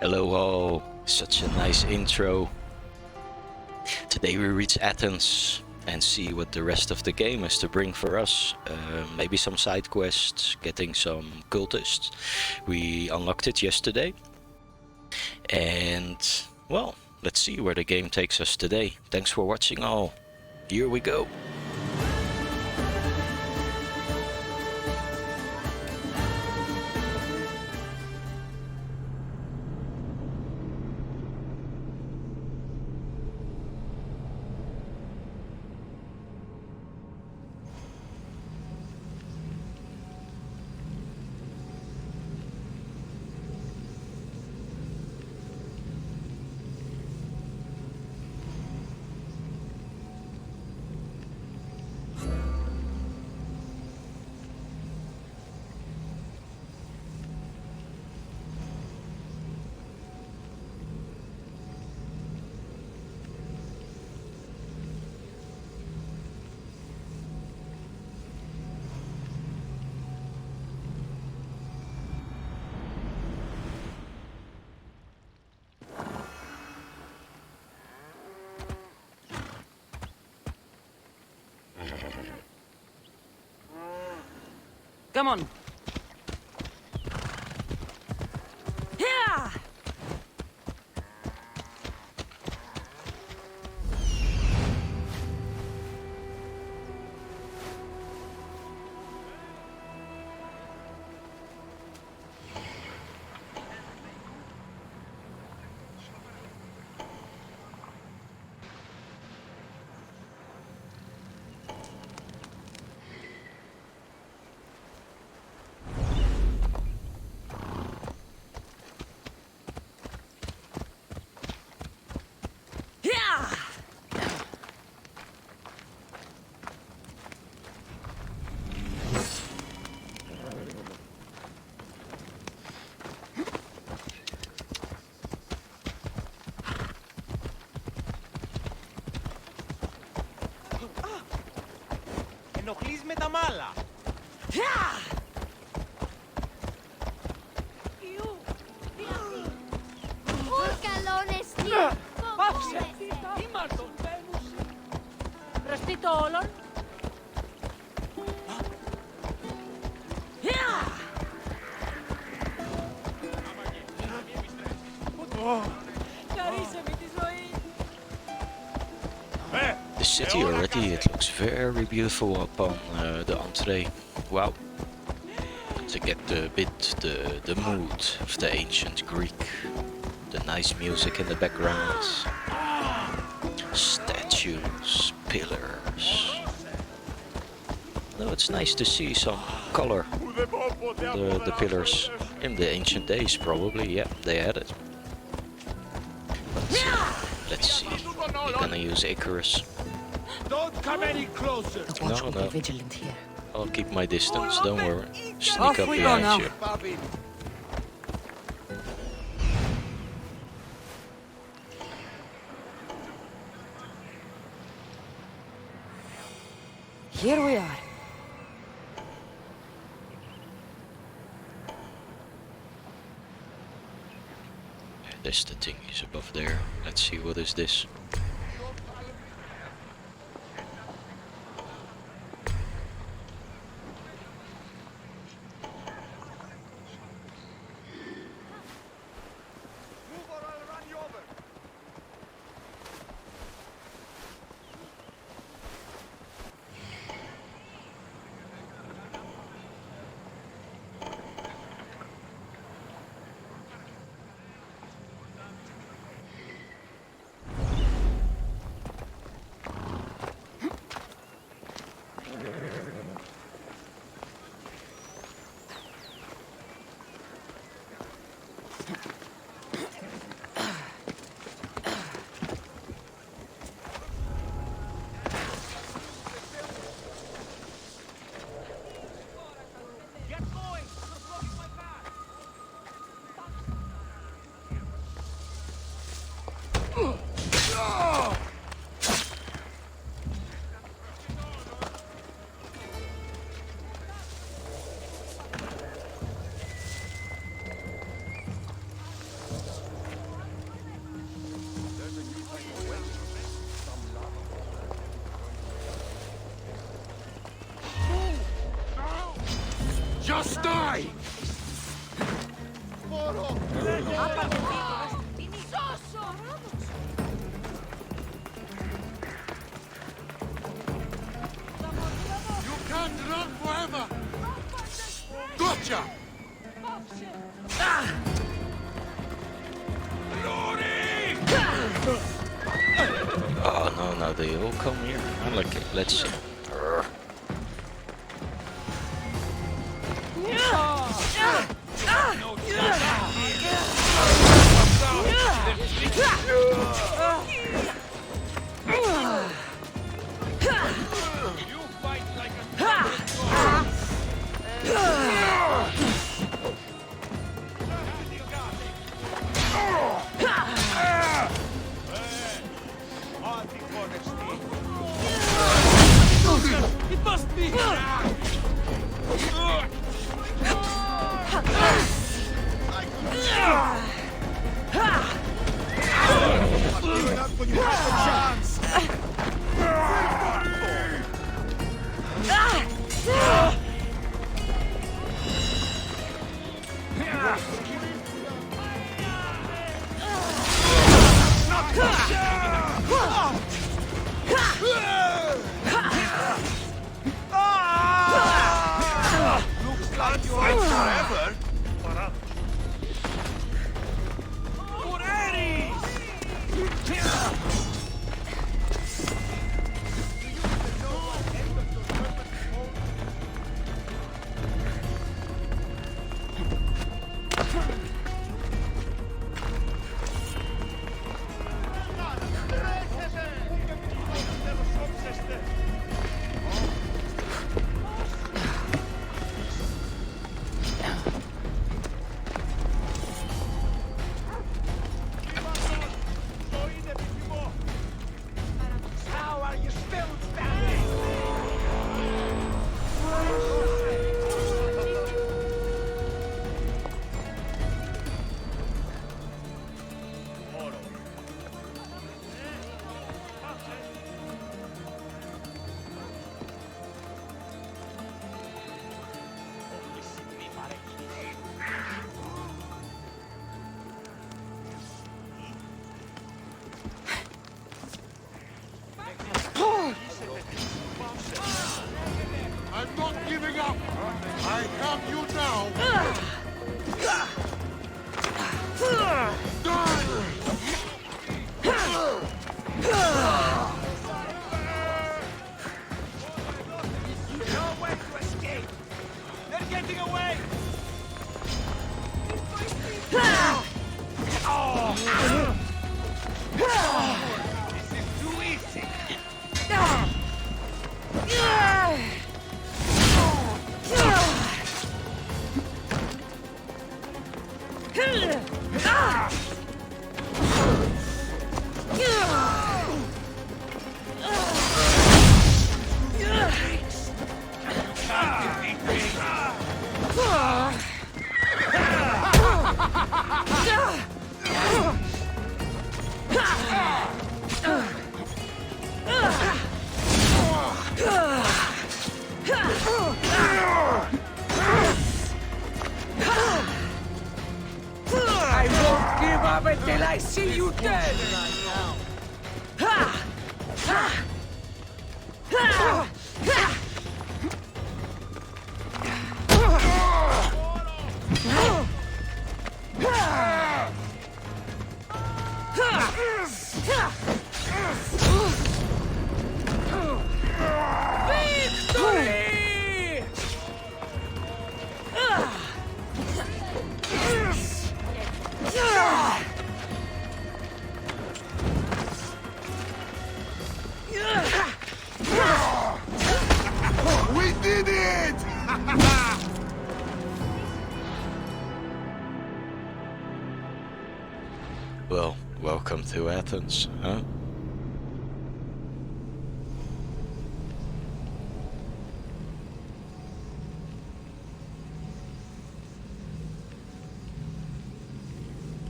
Hello all, such a nice intro. Today we reach Athens and see what the rest of the game has to bring for us. Maybe some side quests, getting some cultists. We unlocked it yesterday. And, well, let's see where the game takes us today. Thanks for watching all. Here we go. Come on. Here! Ενοχλείς με τα μάλα. Πάψε! Ήμαρτον! Προστίτω όλων. Χαρίσε με τη ζωή. The city already, it looks very beautiful up on the entree. Wow. To get the mood of the ancient Greek. The nice music in the background. Statues, pillars. No, it's nice to see some color. The pillars in the ancient days, probably. Yeah, they had it. Let's see. We're gonna use Icarus. Don't come any closer. The watch will No. be vigilant here. I'll keep my distance, don't worry. Sneak Off up we go behind now. you. Bobby. Here we are. There's the thing is above there. Let's see, what is this? Move or I'll run you over. Now they all come here. I like it. Let's see. You fight like a It must be! Looks like you are forever. How are you still standing? I'm not giving up. I have you now. No way to escape. They're getting away. This is too easy. I won't give up until I see you dead! Victory! We did it! Well, welcome to Athens, huh?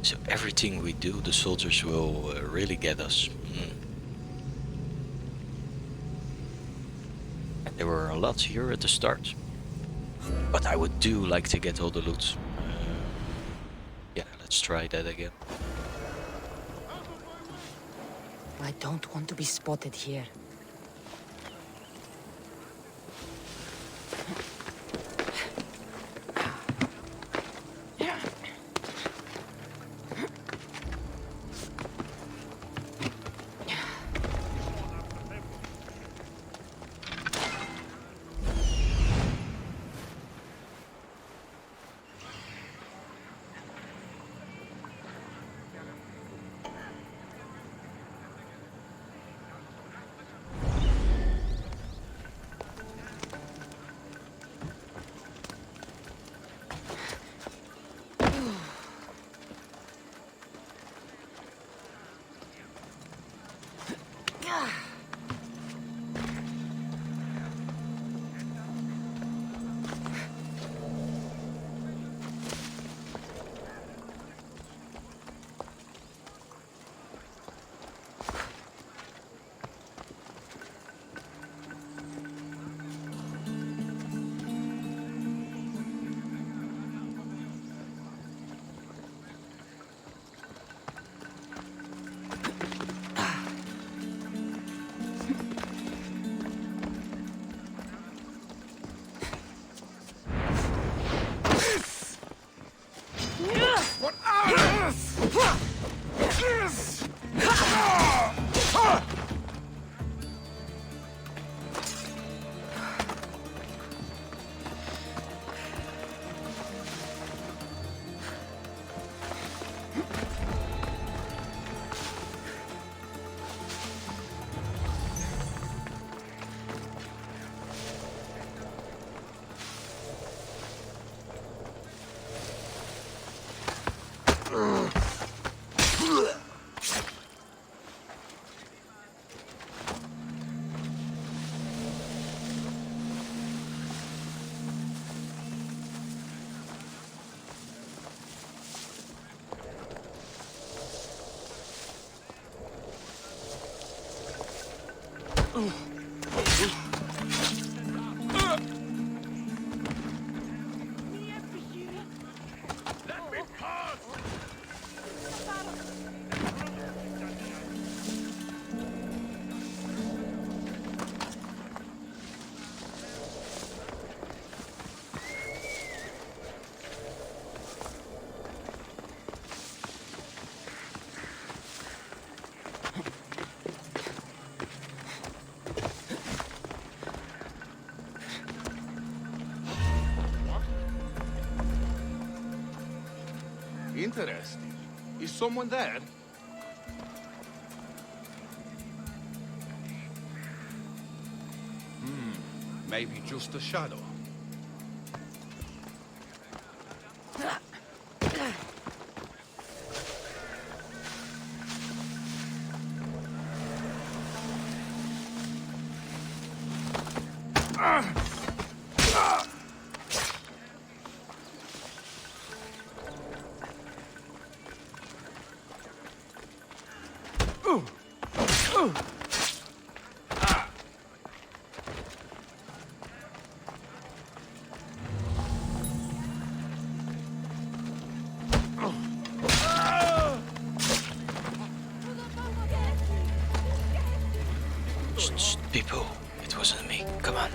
So everything we do, the soldiers will really get us. And there were a lot here at the start. But I would do like to get all the loot. Yeah, let's try that again. I don't want to be spotted here. Interesting. Is someone there? Maybe just a shadow. Shh, people, it wasn't me. Come on.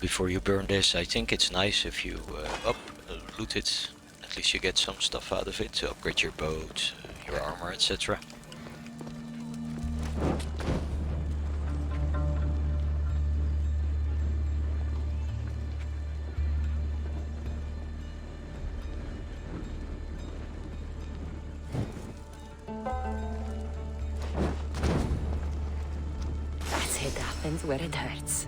Before you burn this, I think it's nice if you loot it. At least you get some stuff out of it to upgrade your boat, your armor, etc. Let's hit Athens where it hurts.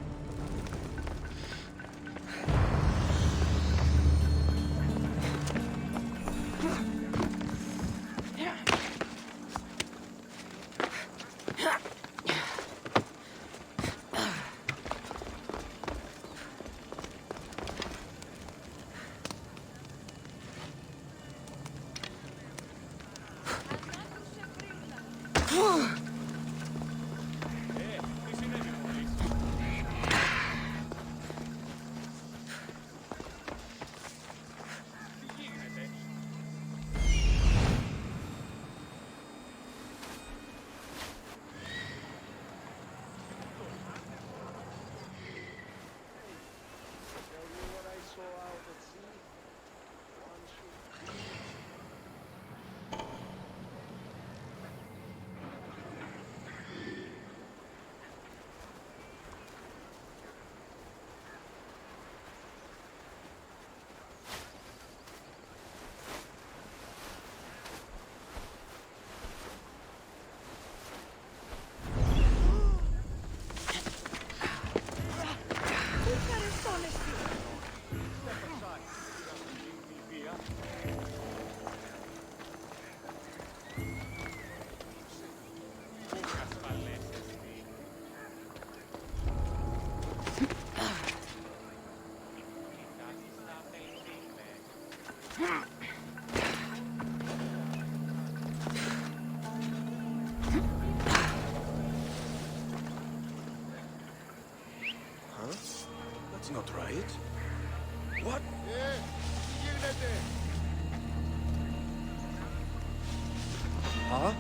Quiet? What? Huh?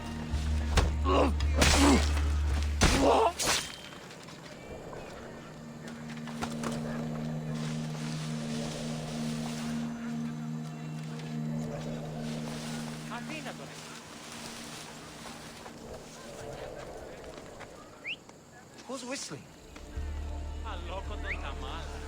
Αδύνατον. Who's whistling? Αλόκοτο τα μάλα.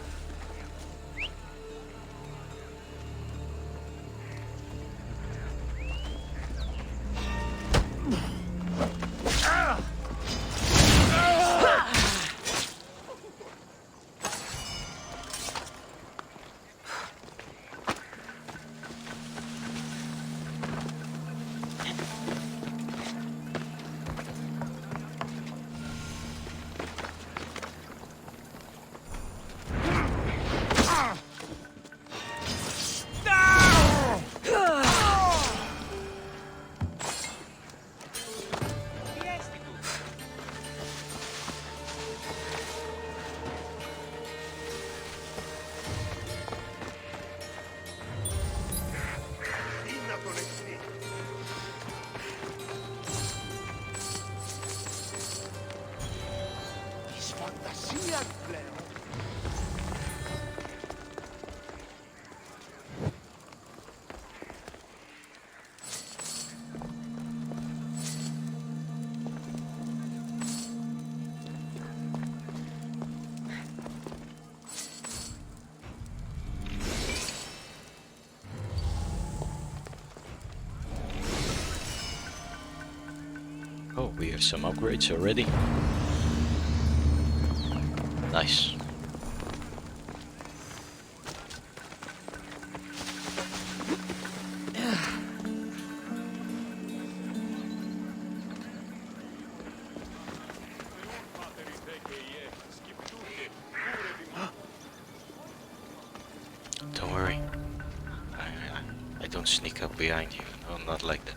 Της φαντασίας πλέον. Oh, we have some upgrades already. Nice. Don't worry. I don't sneak up behind you. No, not like that.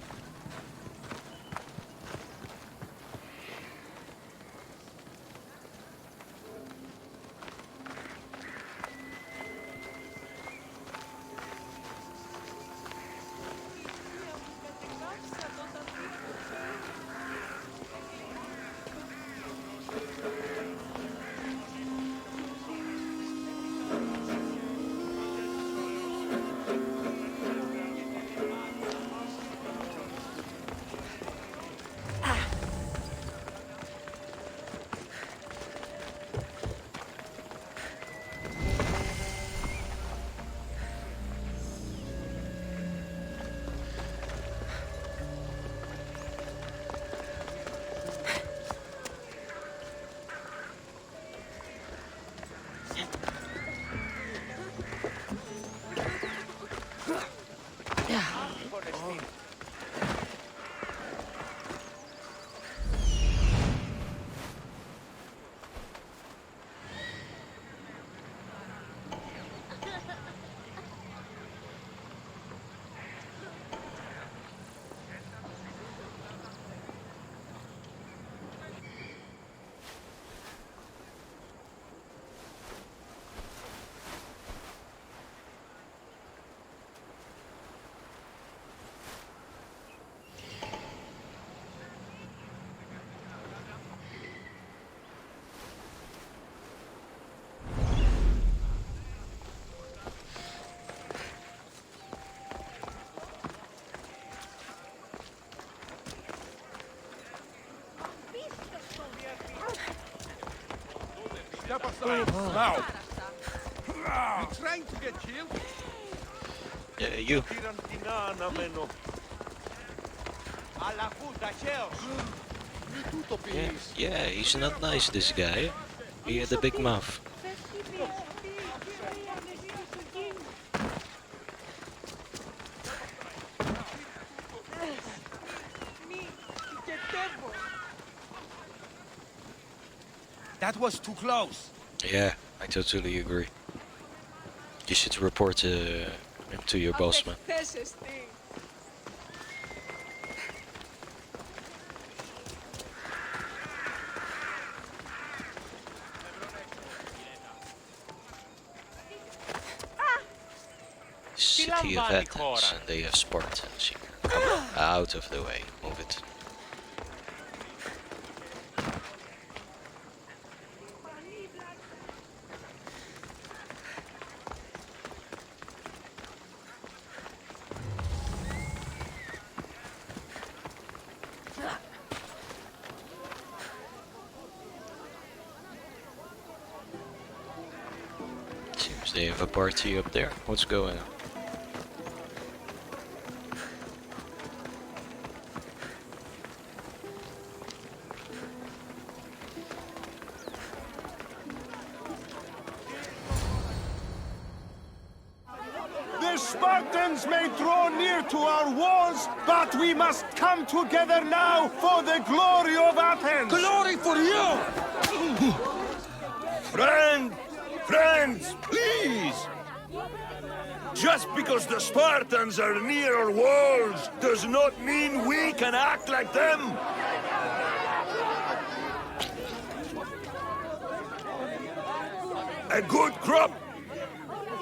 Step aside, now! You trying to get killed? Yeah, you. Πήραν την αναμένο. Αλλά αφού ταχαίως. Yeah, he's not nice, this guy. He had a big mouth. That was too close. Yeah, I totally agree. You should report him to your boss, man. city of Lambani Athens, Kora. and they have Spartans here. Come on, out of the way. Move it. Seems they have a party up there. What's going on? The Spartans may draw near to our walls, but we must come together now for the glory of Athens! Glory for you! Friends, please! Just because the Spartans are near our walls does not mean we can act like them! A good crop!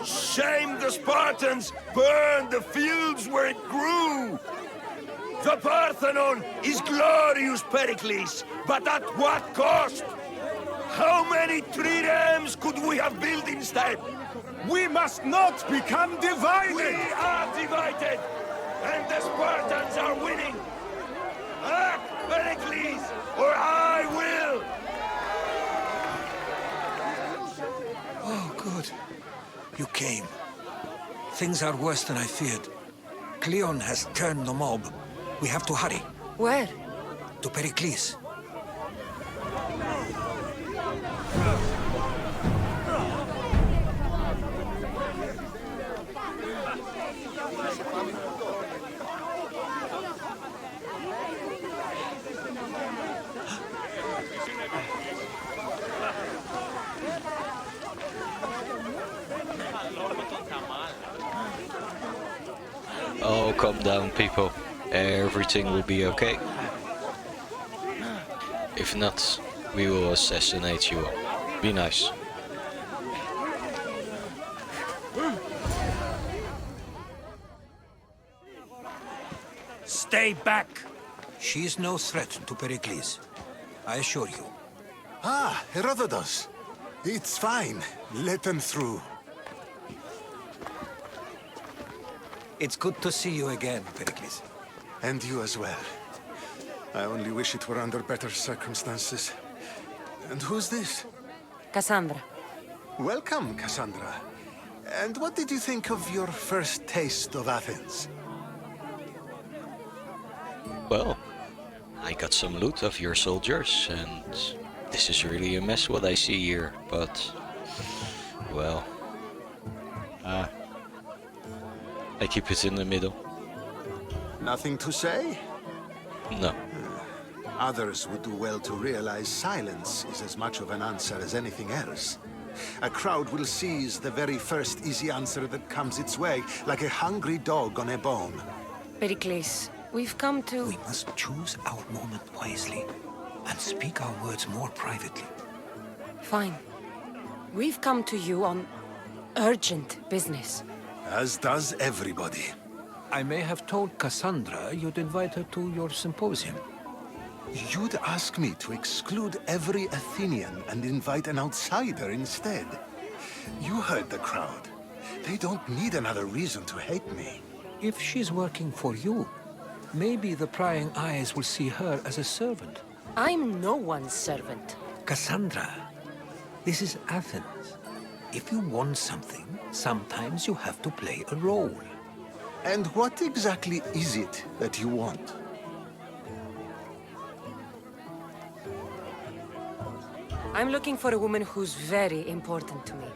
Shame the Spartans burned the fields where it grew! The Parthenon is glorious, Pericles, but at what cost? How many triremes could we have built instead? We must not become divided! We are divided, and the Spartans are winning! Act, Pericles, or I will! Oh, good. You came. Things are worse than I feared. Cleon has turned the mob. We have to hurry. Where? To Pericles. Oh, calm down, people. Everything will be okay. If not, we will assassinate you all. Be nice. Stay back! She's no threat to Pericles. I assure you. Ah, Herodotus. It's fine. Let them through. It's good to see you again, Pericles. And you as well. I only wish it were under better circumstances. And who's this? Kassandra. Welcome, Kassandra. And what did you think of your first taste of Athens? Well, I got some loot of your soldiers, and this is really a mess what I see here, but... well... I keep it in the middle. Nothing to say? No. Others would do well to realize silence is as much of an answer as anything else. A crowd will seize the very first easy answer that comes its way, like a hungry dog on a bone. Pericles, we've come to... We must choose our moment wisely and speak our words more privately. Fine. We've come to you on urgent business. As does everybody. I may have told Kassandra you'd invite her to your symposium. You'd ask me to exclude every Athenian and invite an outsider instead. You heard the crowd. They don't need another reason to hate me. If she's working for you, maybe the prying eyes will see her as a servant. I'm no one's servant. Kassandra, this is Athens. If you want something, sometimes you have to play a role. And what exactly is it that you want? I'm looking for a woman who's very important to me.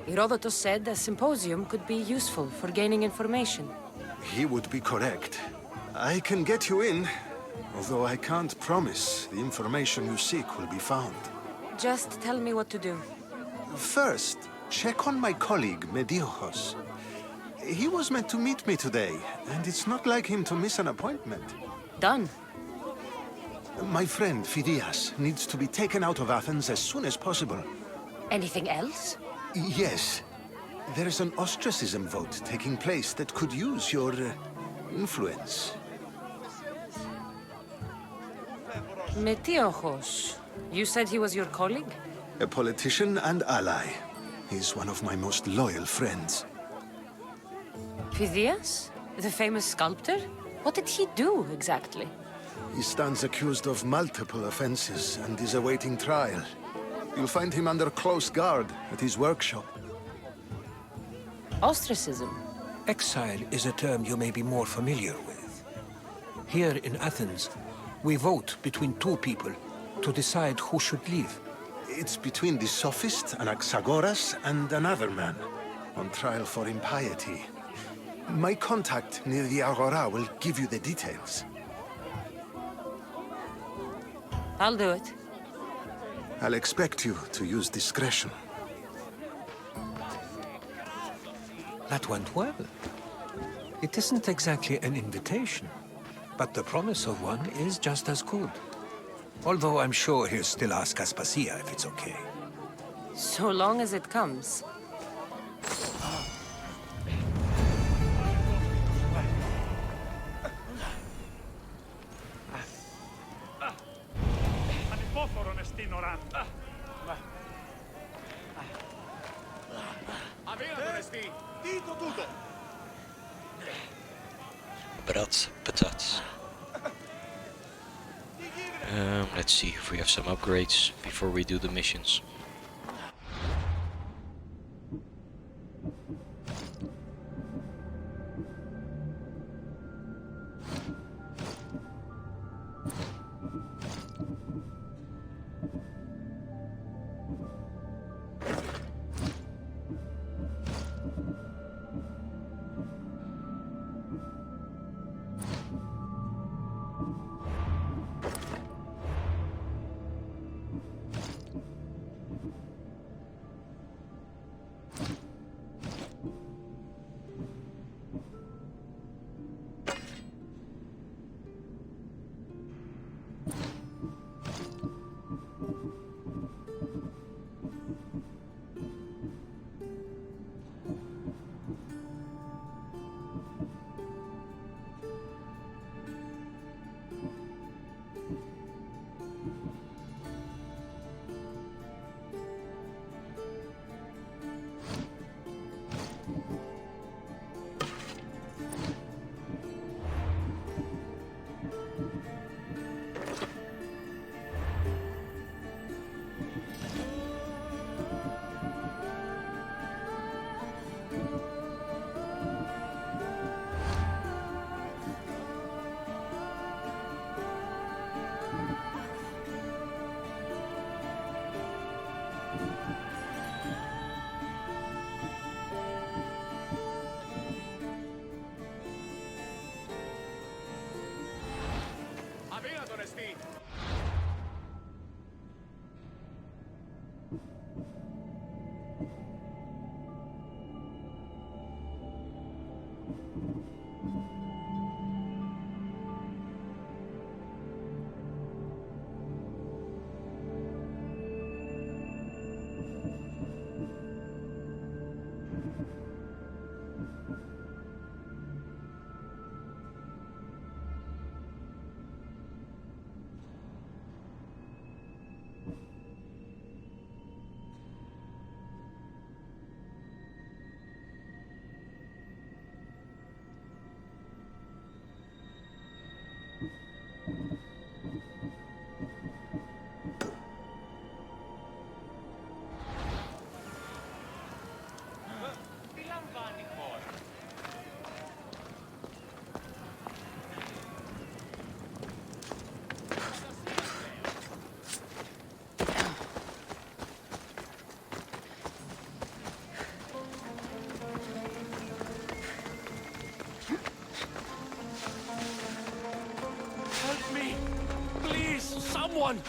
Herodotus said a symposium could be useful for gaining information. He would be correct. I can get you in, although I can't promise the information you seek will be found. Just tell me what to do. First, check on my colleague, Mediochos. He was meant to meet me today, and it's not like him to miss an appointment. Done. My friend, Phidias, needs to be taken out of Athens as soon as possible. Anything else? Yes. There is an ostracism vote taking place that could use your influence. Metiochos. You said he was your colleague? A politician and ally. He's one of my most loyal friends. Phidias? The famous sculptor? What did he do, exactly? He stands accused of multiple offenses and is awaiting trial. You'll find him under close guard at his workshop. Ostracism? Exile is a term you may be more familiar with. Here in Athens, we vote between two people to decide who should leave. It's between the sophist, Anaxagoras, and another man, on trial for impiety. My contact near the Agora will give you the details. I'll do it. I'll expect you to use discretion. That went well. It isn't exactly an invitation, but the promise of one is just as good. Although I'm sure he'll still ask Aspasia if it's okay. So long as it comes. Ανυπόφορον εστίν οράν. Αδύνατον εστί. Τι το τούτο. Brat, patat. Let's see if we have some upgrades before we do the missions. Αδύνατον εστί. Someone!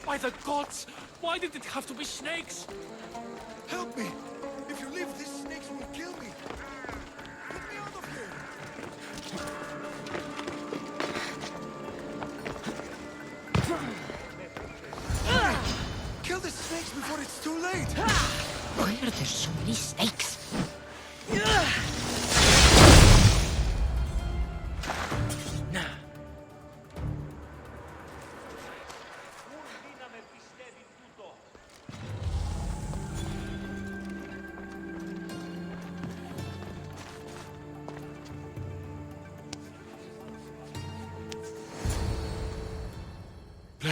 By the gods! Why did it have to be snakes? Help me! If you leave, these snakes will kill me! Get me out of here! Kill the snakes before it's too late! Why are there so many snakes?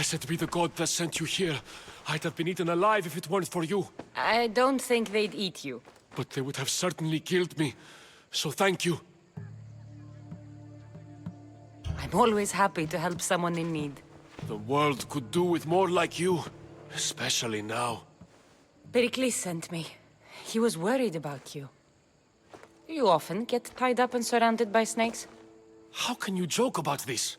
Blessed be the god that sent you here. I'd have been eaten alive if it weren't for you. I don't think they'd eat you. But they would have certainly killed me. So thank you. I'm always happy to help someone in need. The world could do with more like you. Especially now. Pericles sent me. He was worried about you. Do you often get tied up and surrounded by snakes? How can you joke about this?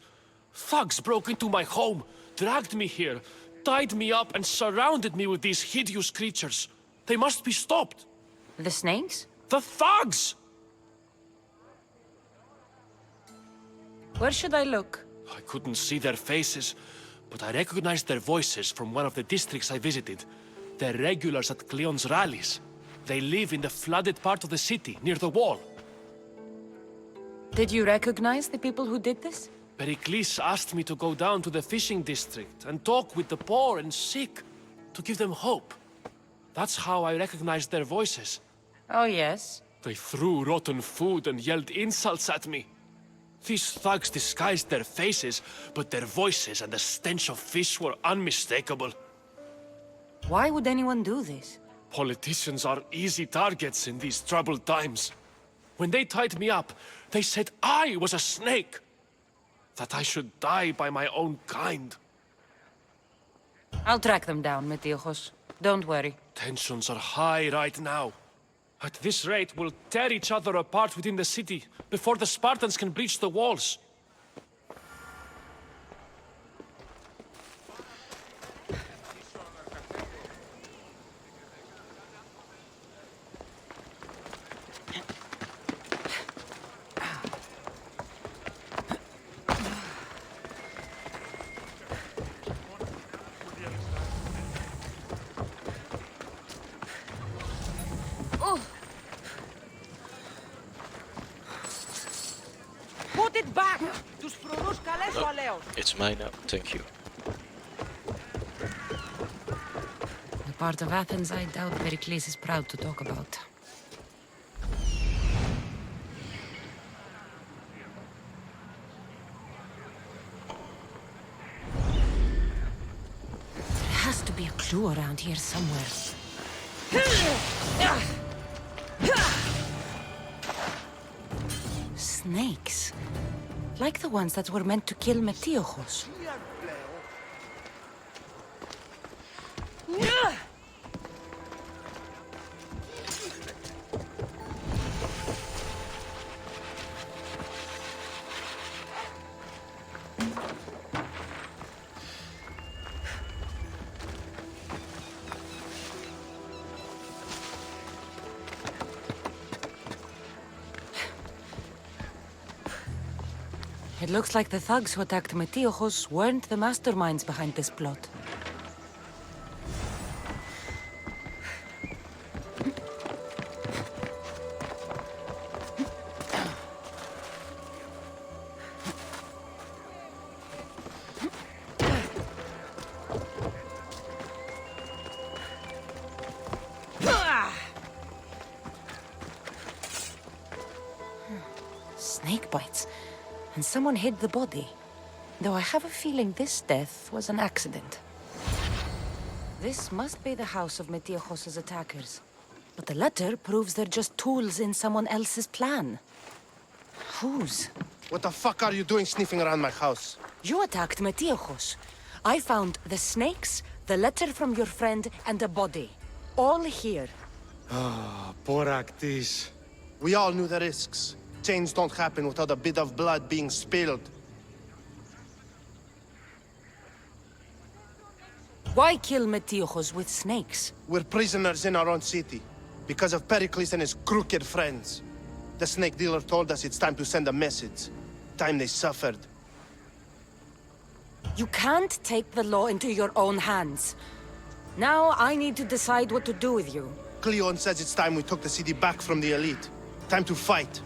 Thugs broke into my home, dragged me here, tied me up and surrounded me with these hideous creatures. They must be stopped. The snakes? The thugs! Where should I look? I couldn't see their faces, but I recognized their voices from one of the districts I visited. They're regulars at Cleon's rallies. They live in the flooded part of the city, near the wall. Did you recognize the people who did this? Pericles asked me to go down to the fishing district and talk with the poor and sick, to give them hope. That's how I recognized their voices. Oh, yes. They threw rotten food and yelled insults at me. These thugs disguised their faces, but their voices and the stench of fish were unmistakable. Why would anyone do this? Politicians are easy targets in these troubled times. When they tied me up, they said I was a snake. That I should die by my own kind. I'll track them down, Metiochos. Don't worry. Tensions are high right now. At this rate, we'll tear each other apart within the city before the Spartans can breach the walls. Put it back! Τους φρουρούς καλές ο αλέος. It's mine now, thank you. The part of Athens I doubt Pericles is proud to talk about. There has to be a clue around here somewhere. Snakes. Like the ones that were meant to kill Metiochos. It looks like the thugs who attacked Metiochos weren't the masterminds behind this plot. Snake bites. And someone hid the body. Though I have a feeling this death was an accident. This must be the house of Metiochos' attackers. But the letter proves they're just tools in someone else's plan. Whose? What the fuck are you doing sniffing around my house? You attacked Metiochos. I found the snakes, the letter from your friend, and a body. All here. Ah, poor Actis. We all knew the risks. Change don't happen without a bit of blood being spilled. Why kill Metiochos with snakes? We're prisoners in our own city, because of Pericles and his crooked friends. The snake dealer told us it's time to send a message. Time they suffered. You can't take the law into your own hands. Now I need to decide what to do with you. Cleon says it's time we took the city back from the elite. Time to fight.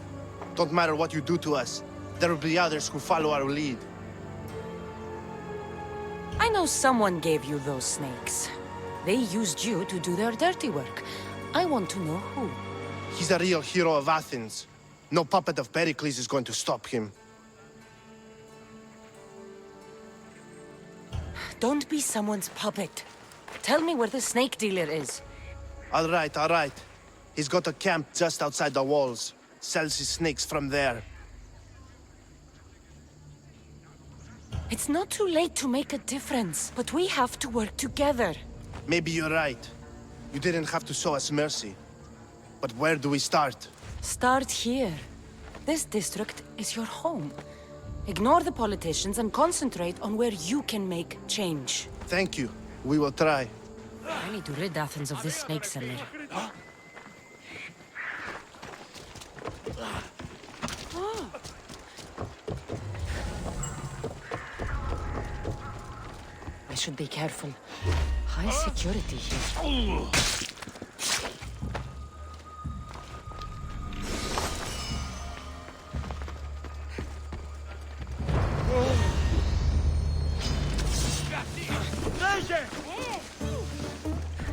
Don't matter what you do to us. There will be others who follow our lead. I know someone gave you those snakes. They used you to do their dirty work. I want to know who. He's a real hero of Athens. No puppet of Pericles is going to stop him. Don't be someone's puppet. Tell me where the snake dealer is. All right, all right. He's got a camp just outside the walls. Sells his snakes from there. It's not too late to make a difference, but we have to work together. Maybe you're right. You didn't have to show us mercy. But where do we start? Start here. This district is your home. Ignore the politicians and concentrate on where you can make change. Thank you. We will try. I need to rid Athens of this snake seller. I should be careful. High security here.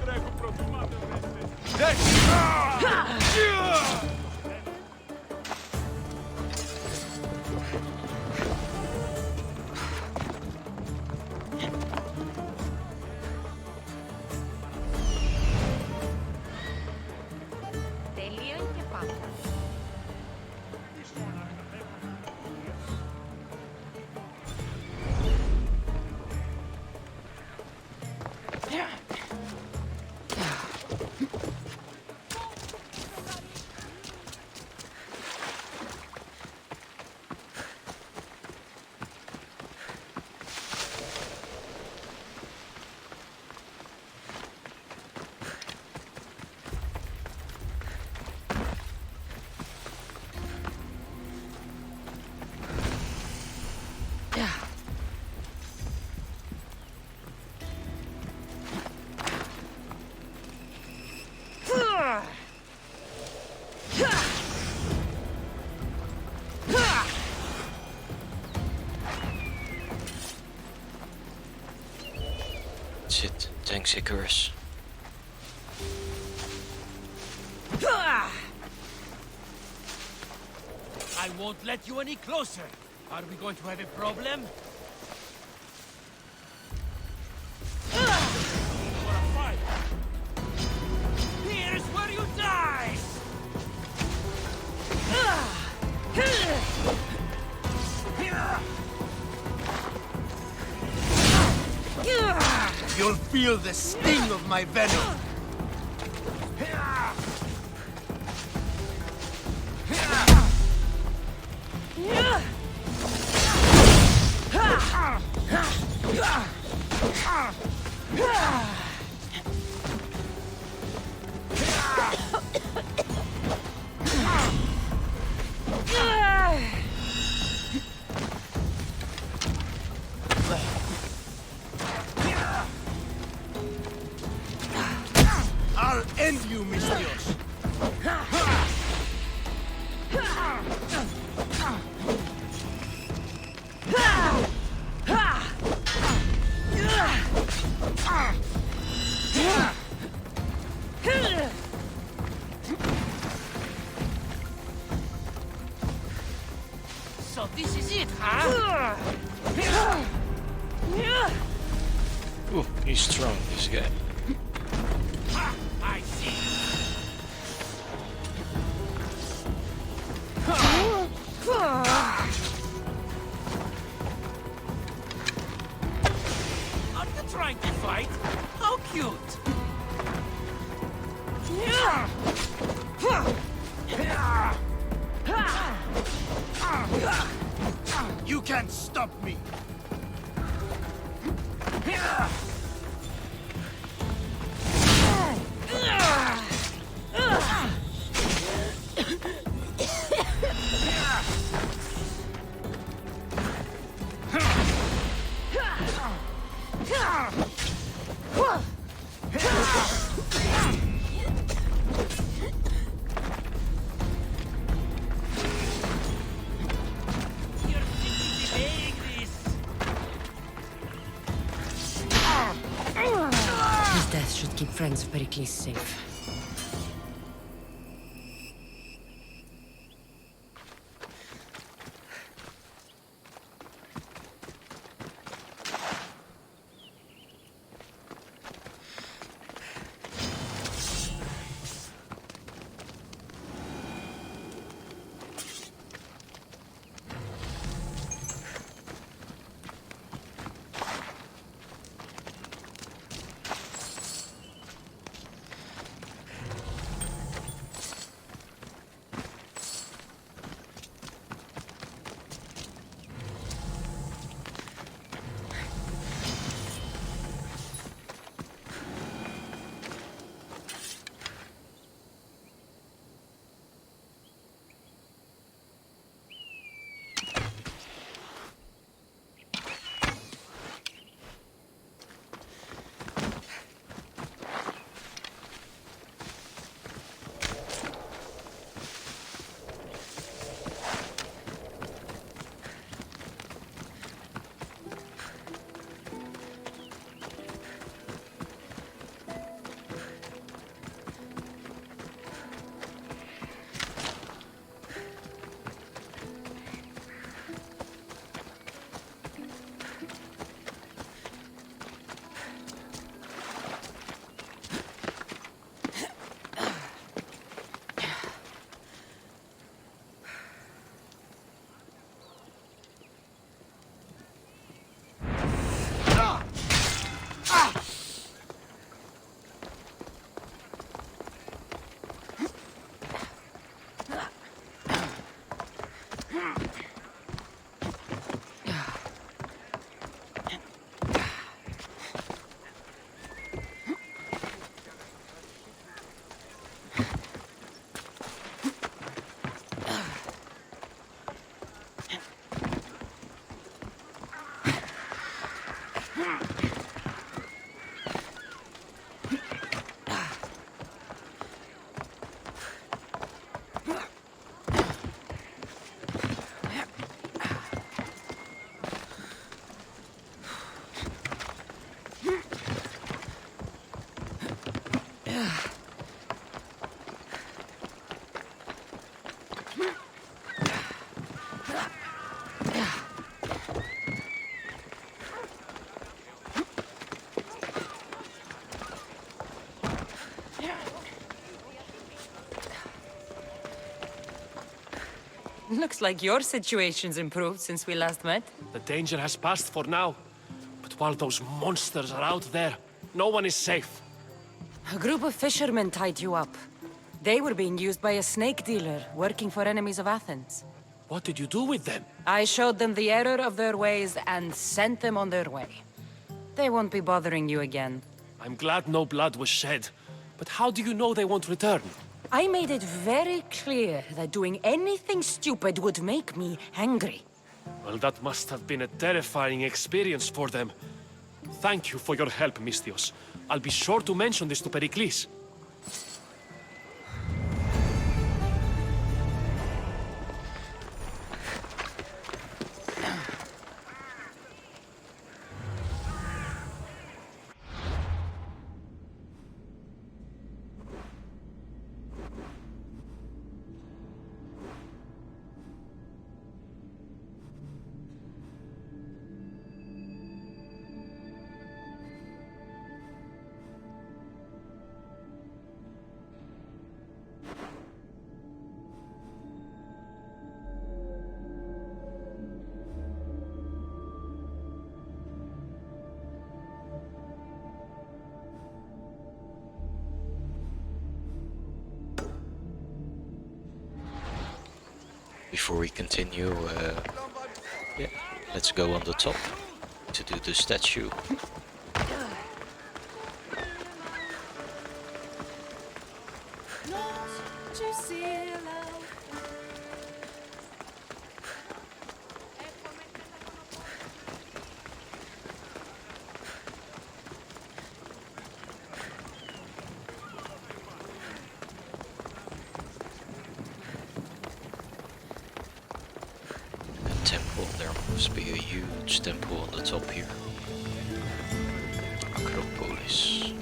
Prego, profumate That's it. Thanks, Icarus. I won't let you any closer. Are we going to have a problem? For a fight. Here's where you die! You'll feel the sting of my venom. I'll end you, mis Dios. So this is it, huh? Ooh, he's strong, this guy. I see. Are you trying to fight? How cute! You can't stop me. You're simply delaying this. His death should keep friends of Pericles safe. Looks like your situation's improved since we last met. The danger has passed for now. But while those monsters are out there, no one is safe. A group of fishermen tied you up. They were being used by a snake dealer working for enemies of Athens. What did you do with them? I showed them the error of their ways and sent them on their way. They won't be bothering you again. I'm glad no blood was shed. But how do you know they won't return? I made it very clear that doing anything stupid would make me angry. Well, that must have been a terrifying experience for them. Thank you for your help, Misthios. I'll be sure to mention this to Pericles. Before we continue, yeah, let's go on the top to do the statue. Temple, there must be a huge temple on the top here. Acropolis.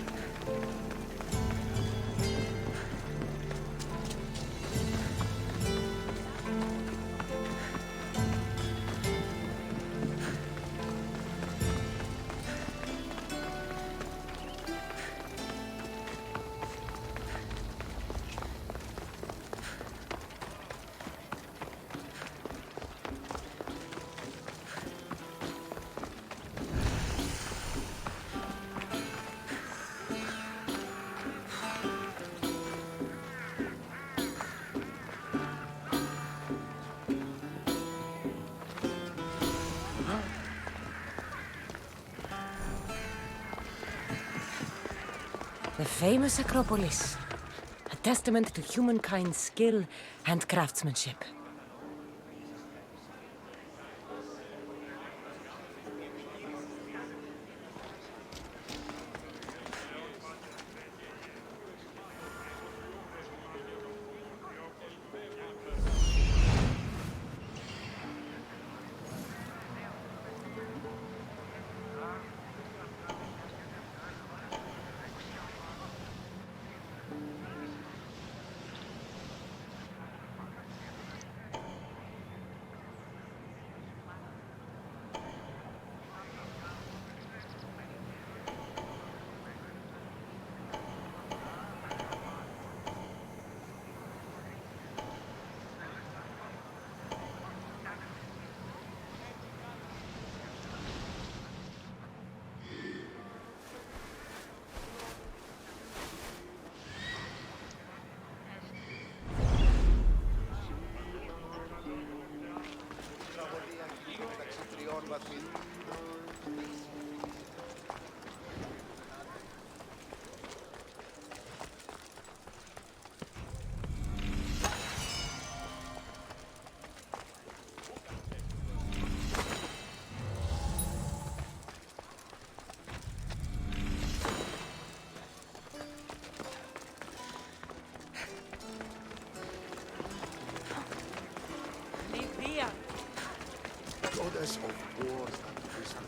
The famous Acropolis. A testament to humankind's skill and craftsmanship. Goddess of wars and wisdom.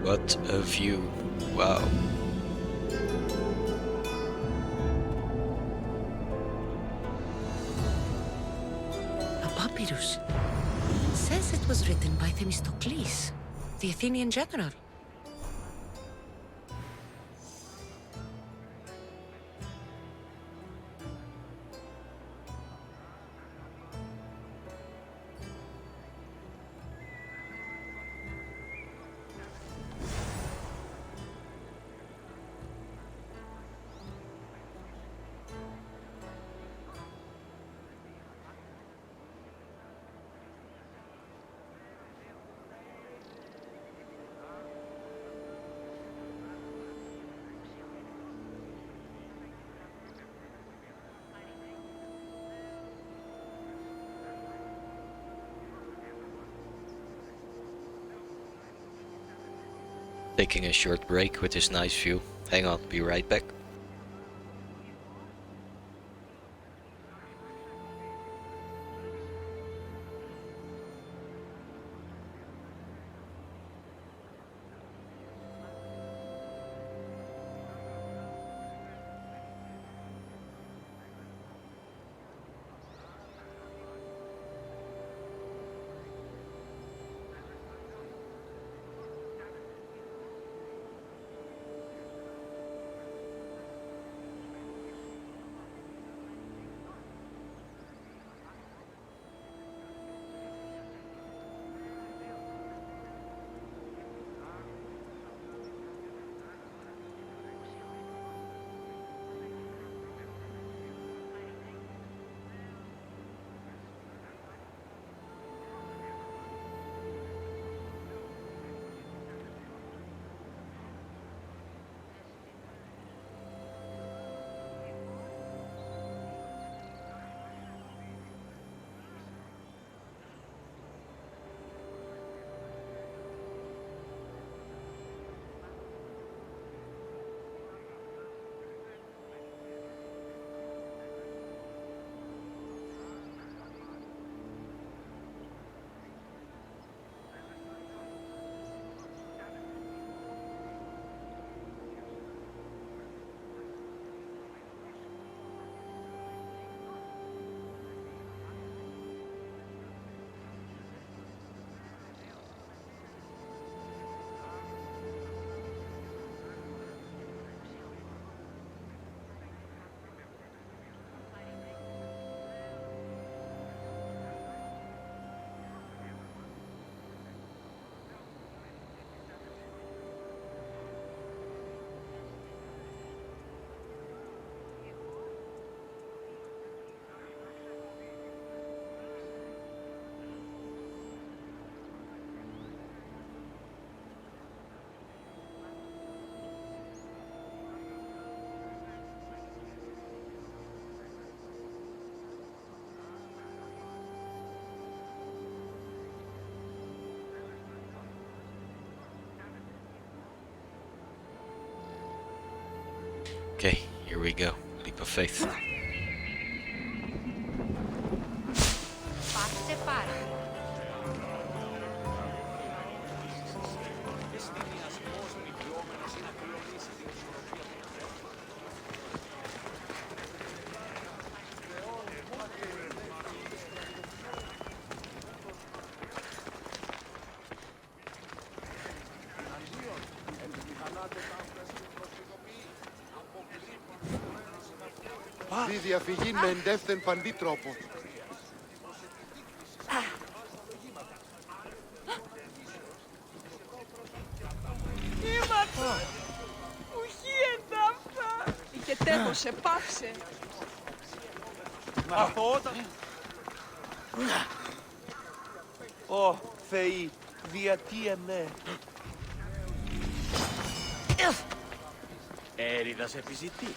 What a view. Wow. A papyrus. Says it was written by Themistocles, the Athenian general. Taking a short break with this nice view. Hang on, be right back. Okay, here we go. Leap of faith. Δι' διαφυγή με εντεύθεν παντή τρόπο. Ήμαρτο! Ουχή εντάφτα! Είχε τέχωσε, πάψε! Από όταν... Ω, Θεοί, διατί εμέ. Έριδας επιζητής.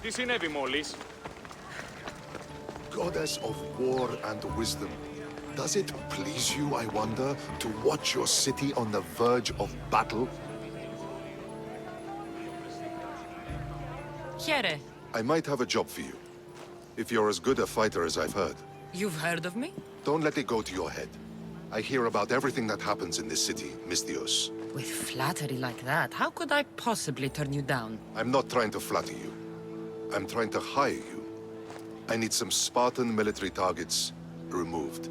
Τι συνέβη μόλις? Goddess of war and wisdom, does it please you, I wonder, to watch your city on the verge of battle? Here. I might have a job for you. If you're as good a fighter as I've heard. You've heard of me? Don't let it go to your head. I hear about everything that happens in this city, Misthios. With flattery like that, how could I possibly turn you down? I'm not trying to flatter you. I'm trying to hire you. I need some Spartan military targets removed.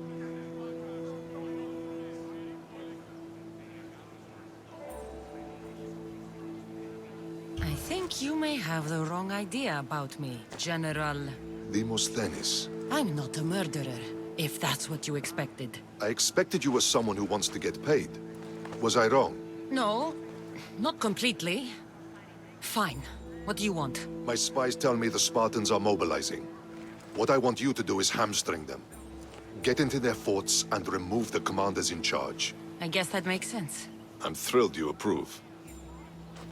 I think you may have the wrong idea about me, General. Demosthenes. I'm not a murderer, if that's what you expected. I expected you as someone who wants to get paid. Was I wrong? No, not completely. Fine. What do you want? My spies tell me the Spartans are mobilizing. What I want you to do is hamstring them. Get into their forts and remove the commanders in charge. I guess that makes sense. I'm thrilled you approve.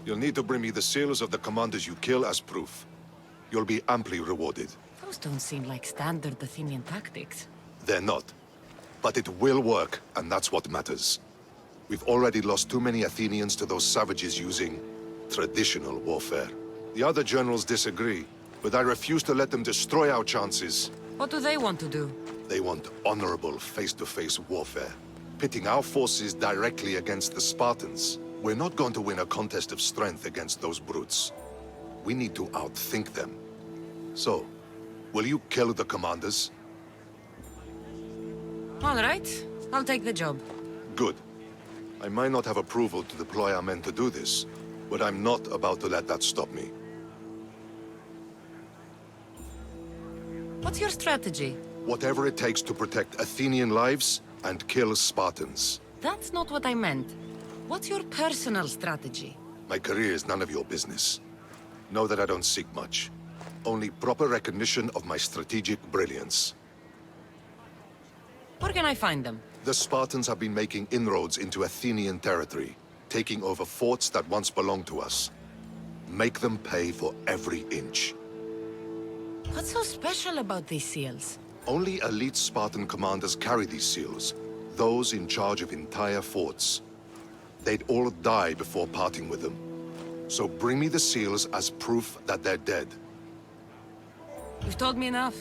You'll need to bring me the seals of the commanders you kill as proof. You'll be amply rewarded. Those don't seem like standard Athenian tactics. They're not. But it will work, and that's what matters. We've already lost too many Athenians to those savages using traditional warfare. The other generals disagree, but I refuse to let them destroy our chances. What do they want to do? They want honorable face-to-face warfare, pitting our forces directly against the Spartans. We're not going to win a contest of strength against those brutes. We need to outthink them. So, will you kill the commanders? All right, I'll take the job. Good. I might not have approval to deploy our men to do this, but I'm not about to let that stop me. What's your strategy? Whatever it takes to protect Athenian lives and kill Spartans. That's not what I meant. What's your personal strategy? My career is none of your business. Know that I don't seek much. Only proper recognition of my strategic brilliance. Where can I find them? The Spartans have been making inroads into Athenian territory, taking over forts that once belonged to us. Make them pay for every inch. What's so special about these seals? Only elite Spartan commanders carry these seals, those in charge of entire forts. They'd all die before parting with them. So bring me the seals as proof that they're dead. You've told me enough.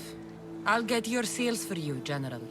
I'll get your seals for you, General.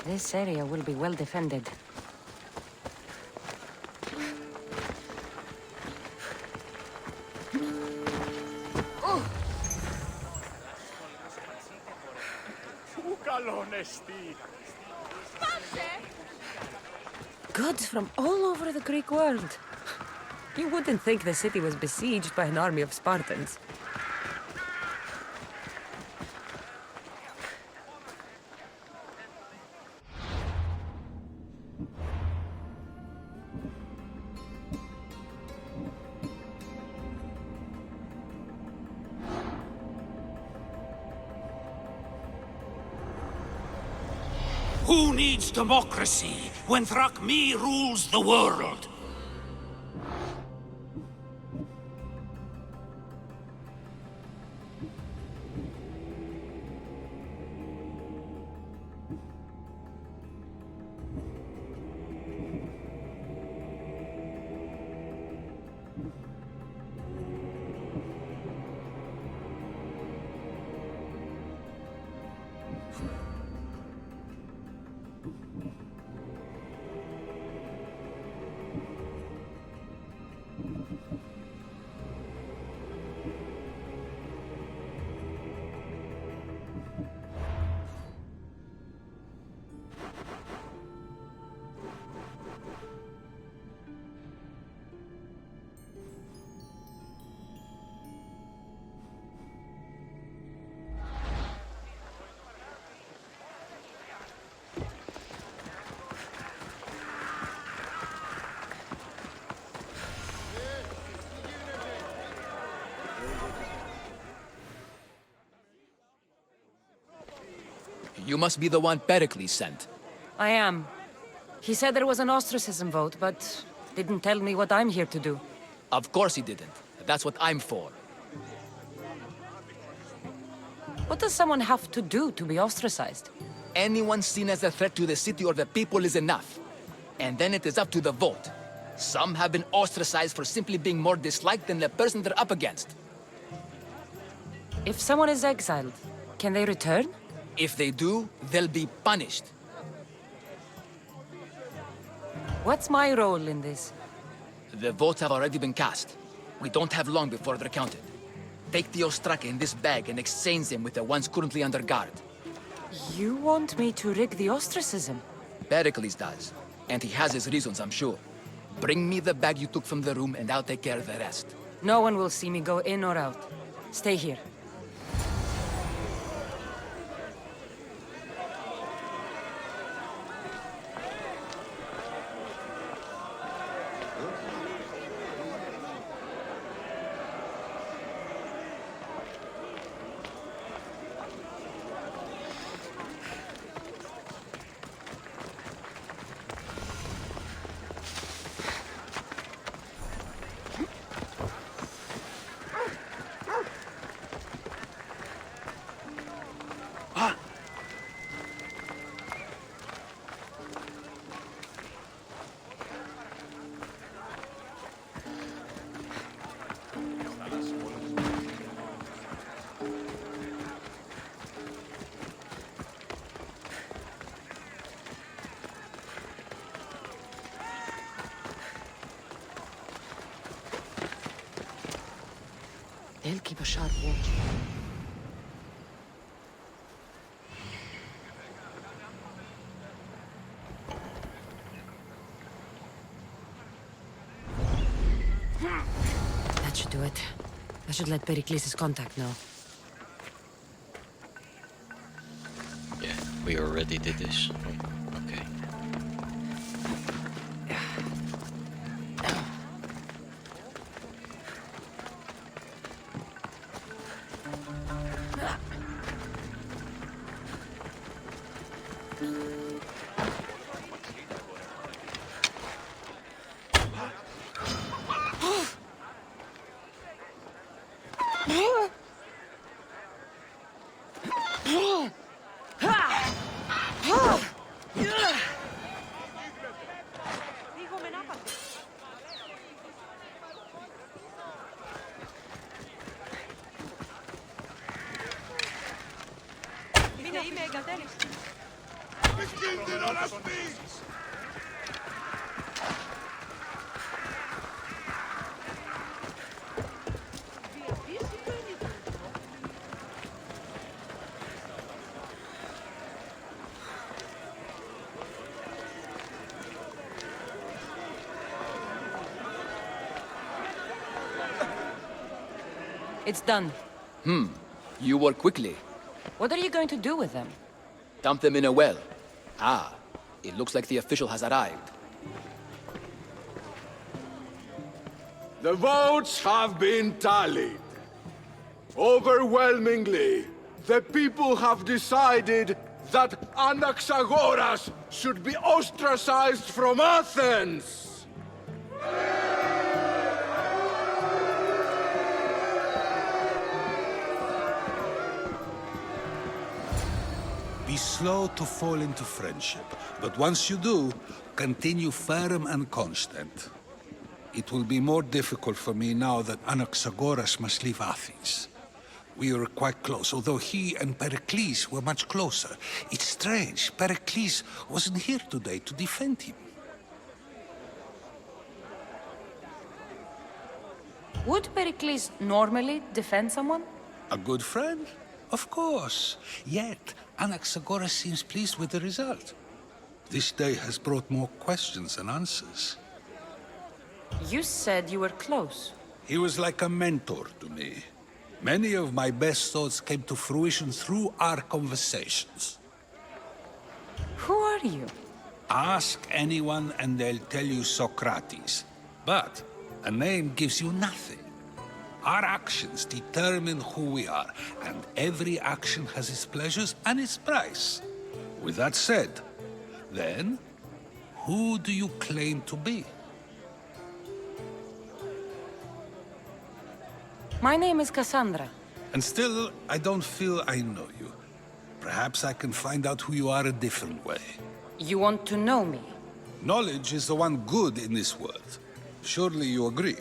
This area will be well defended. Goods from all over the Greek world. You wouldn't think the city was besieged by an army of Spartans. Who needs democracy when Thrakmi rules the world? You must be the one Pericles sent. I am. He said there was an ostracism vote, but didn't tell me what I'm here to do. Of course he didn't. That's what I'm for. What does someone have to do to be ostracized? Anyone seen as a threat to the city or the people is enough. And then it is up to the vote. Some have been ostracized for simply being more disliked than the person they're up against. If someone is exiled, can they return? If they do, they'll be punished. What's my role in this? The votes have already been cast. We don't have long before they're counted. Take the ostraka in this bag and exchange them with the ones currently under guard. You want me to rig the ostracism? Pericles does. And he has his reasons, I'm sure. Bring me the bag you took from the room and I'll take care of the rest. No one will see me go in or out. Stay here. They'll keep a sharp watch. That should do it. I should let Pericles' contact know. Yeah, we already did this. Okay. It's done. You work quickly. What are you going to do with them? Dump them in a well. Ah, it looks like the official has arrived. The votes have been tallied. Overwhelmingly, the people have decided that Anaxagoras should be ostracized from Athens! Be slow to fall into friendship, but once you do, continue firm and constant. It will be more difficult for me now that Anaxagoras must leave Athens. We were quite close, although he and Pericles were much closer. It's strange, Pericles wasn't here today to defend him. Would Pericles normally defend someone? A good friend? Of course. Yet, Anaxagoras seems pleased with the result. This day has brought more questions than answers. You said you were close. He was like a mentor to me. Many of my best thoughts came to fruition through our conversations. Who are you? Ask anyone and they'll tell you Socrates. But a name gives you nothing. Our actions determine who we are, and every action has its pleasures and its price. With that said, then, who do you claim to be? My name is Kassandra. And still, I don't feel I know you. Perhaps I can find out who you are a different way. You want to know me? Knowledge is the one good in this world. Surely you agree?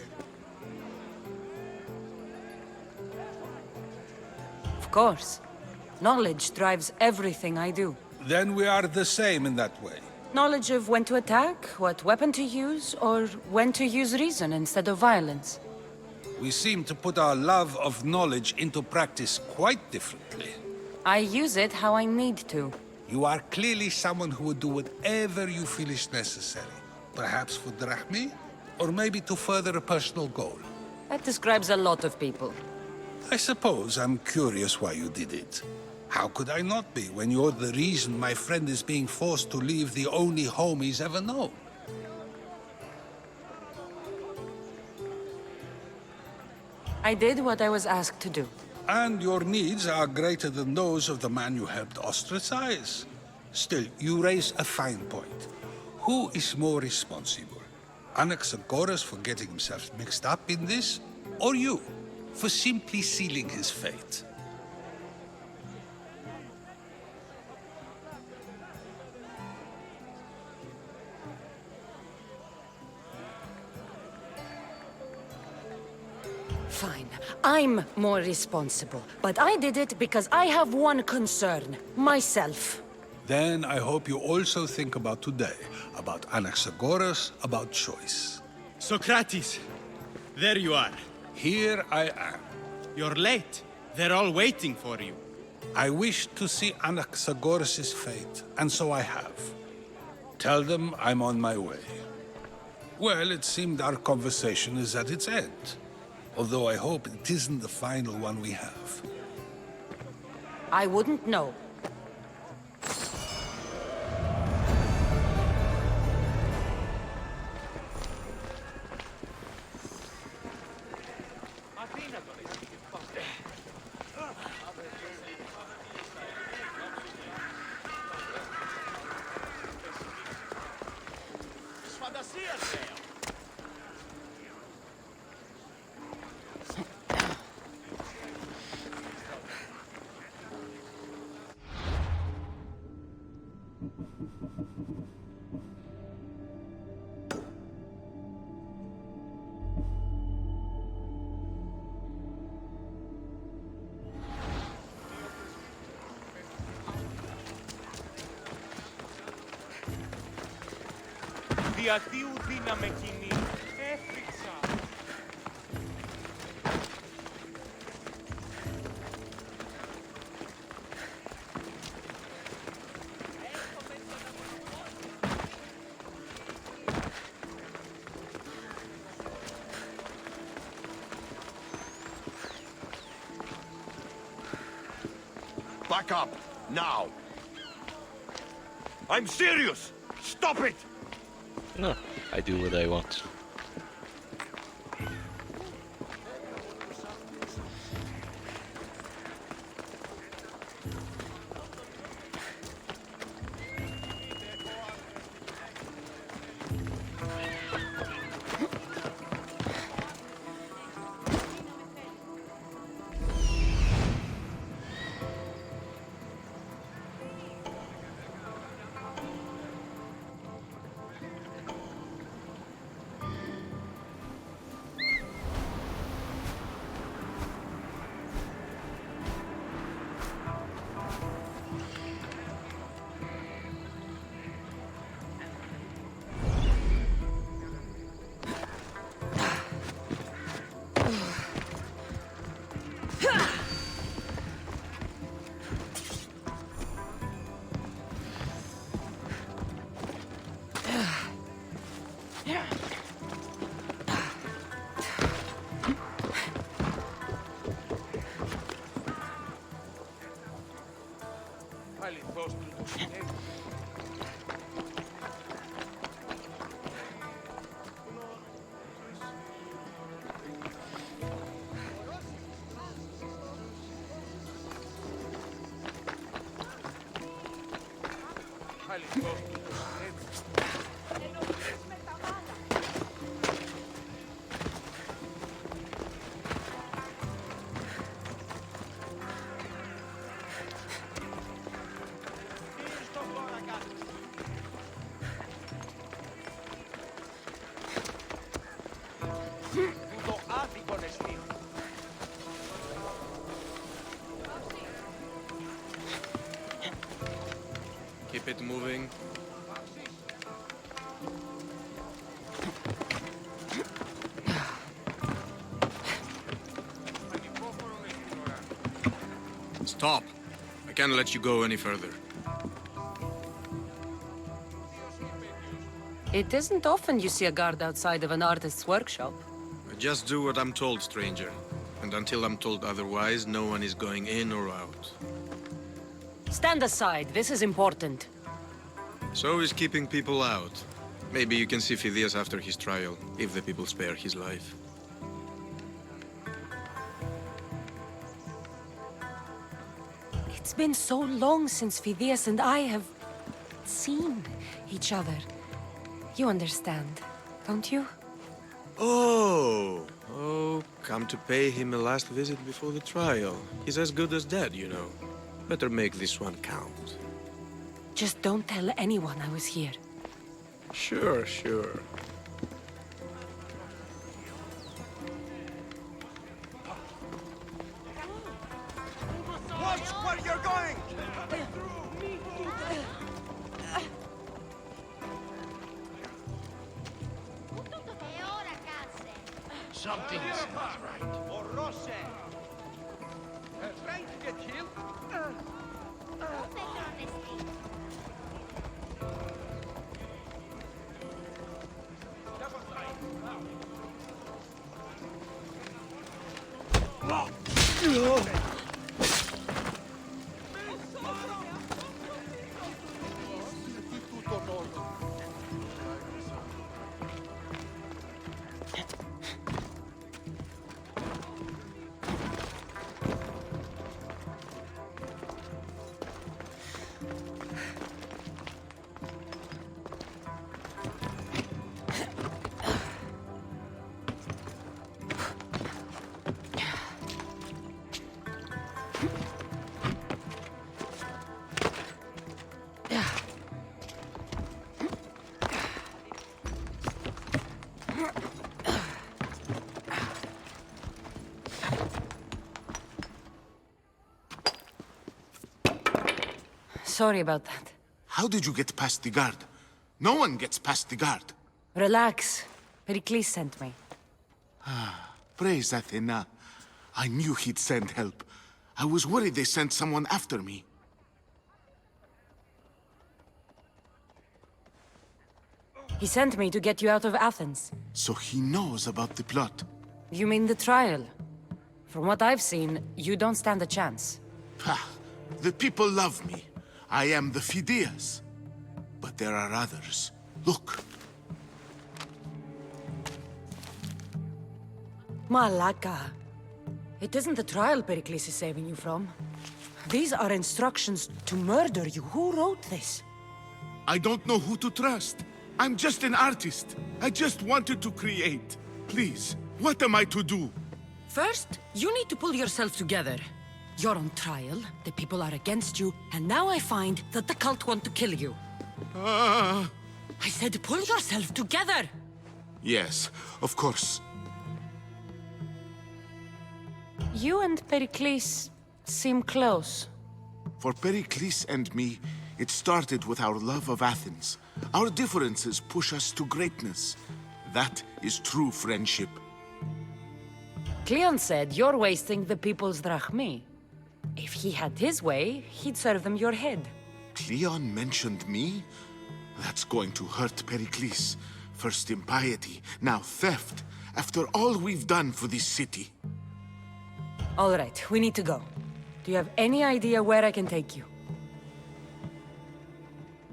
Of course. Knowledge drives everything I do. Then we are the same in that way. Knowledge of when to attack, what weapon to use, or when to use reason instead of violence. We seem to put our love of knowledge into practice quite differently. I use it how I need to. You are clearly someone who would do whatever you feel is necessary. Perhaps for drachmi, or maybe to further a personal goal. That describes a lot of people. I suppose I'm curious why you did it. How could I not be when you're the reason my friend is being forced to leave the only home he's ever known? I did what I was asked to do. And your needs are greater than those of the man you helped ostracize. Still, you raise a fine point. Who is more responsible? Anaxagoras for getting himself mixed up in this? Or you, for simply sealing his fate? Fine. I'm more responsible. But I did it because I have one concern. Myself. Then I hope you also think about today. About Anaxagoras, about choice. Socrates! There you are. Here I am. You're late. They're all waiting for you. I wish to see Anaxagoras' fate, and so I have. Tell them I'm on my way. Well, it seemed our conversation is at its end. Although I hope it isn't the final one we have. I wouldn't know. Διατίου δύναμε κοινή. Έφυξα. Back up, now! I'm serious! Stop it! No, I do what I want. Keep it moving. Stop! I can't let you go any further. It isn't often you see a guard outside of an artist's workshop. I just do what I'm told, stranger. And until I'm told otherwise, no one is going in or out. Stand aside, this is important. So is keeping people out. Maybe you can see Phidias after his trial, if the people spare his life. It's been so long since Phidias and I have seen each other. You understand, don't you? Oh, come to pay him a last visit before the trial. He's as good as dead, you know. Better make this one count. Just don't tell anyone I was here. Sure, sure. Watch where you're going! Something's not right. Trying to get killed? Sorry about that. How did you get past the guard? No one gets past the guard. Relax. Pericles sent me. Praise Athena. I knew he'd send help. I was worried they sent someone after me. He sent me to get you out of Athens. So he knows about the plot. You mean the trial? From what I've seen, you don't stand a chance. Pah, The people love me. I am the Fideas. But there are others. Look. Malaka. It isn't the trial Pericles is saving you from. These are instructions to murder you. Who wrote this? I don't know who to trust. I'm just an artist. I just wanted to create. Please, what am I to do? First, you need to pull yourself together. You're on trial, the people are against you, and now I find that the cult want to kill you. I said pull yourself together! Yes, of course. You and Pericles seem close. For Pericles and me, it started with our love of Athens. Our differences push us to greatness. That is true friendship. Cleon said you're wasting the people's drachmi. If he had his way, he'd serve them your head. Cleon mentioned me? That's going to hurt Pericles. First impiety, now theft. After all we've done for this city. All right, we need to go. Do you have any idea where I can take you?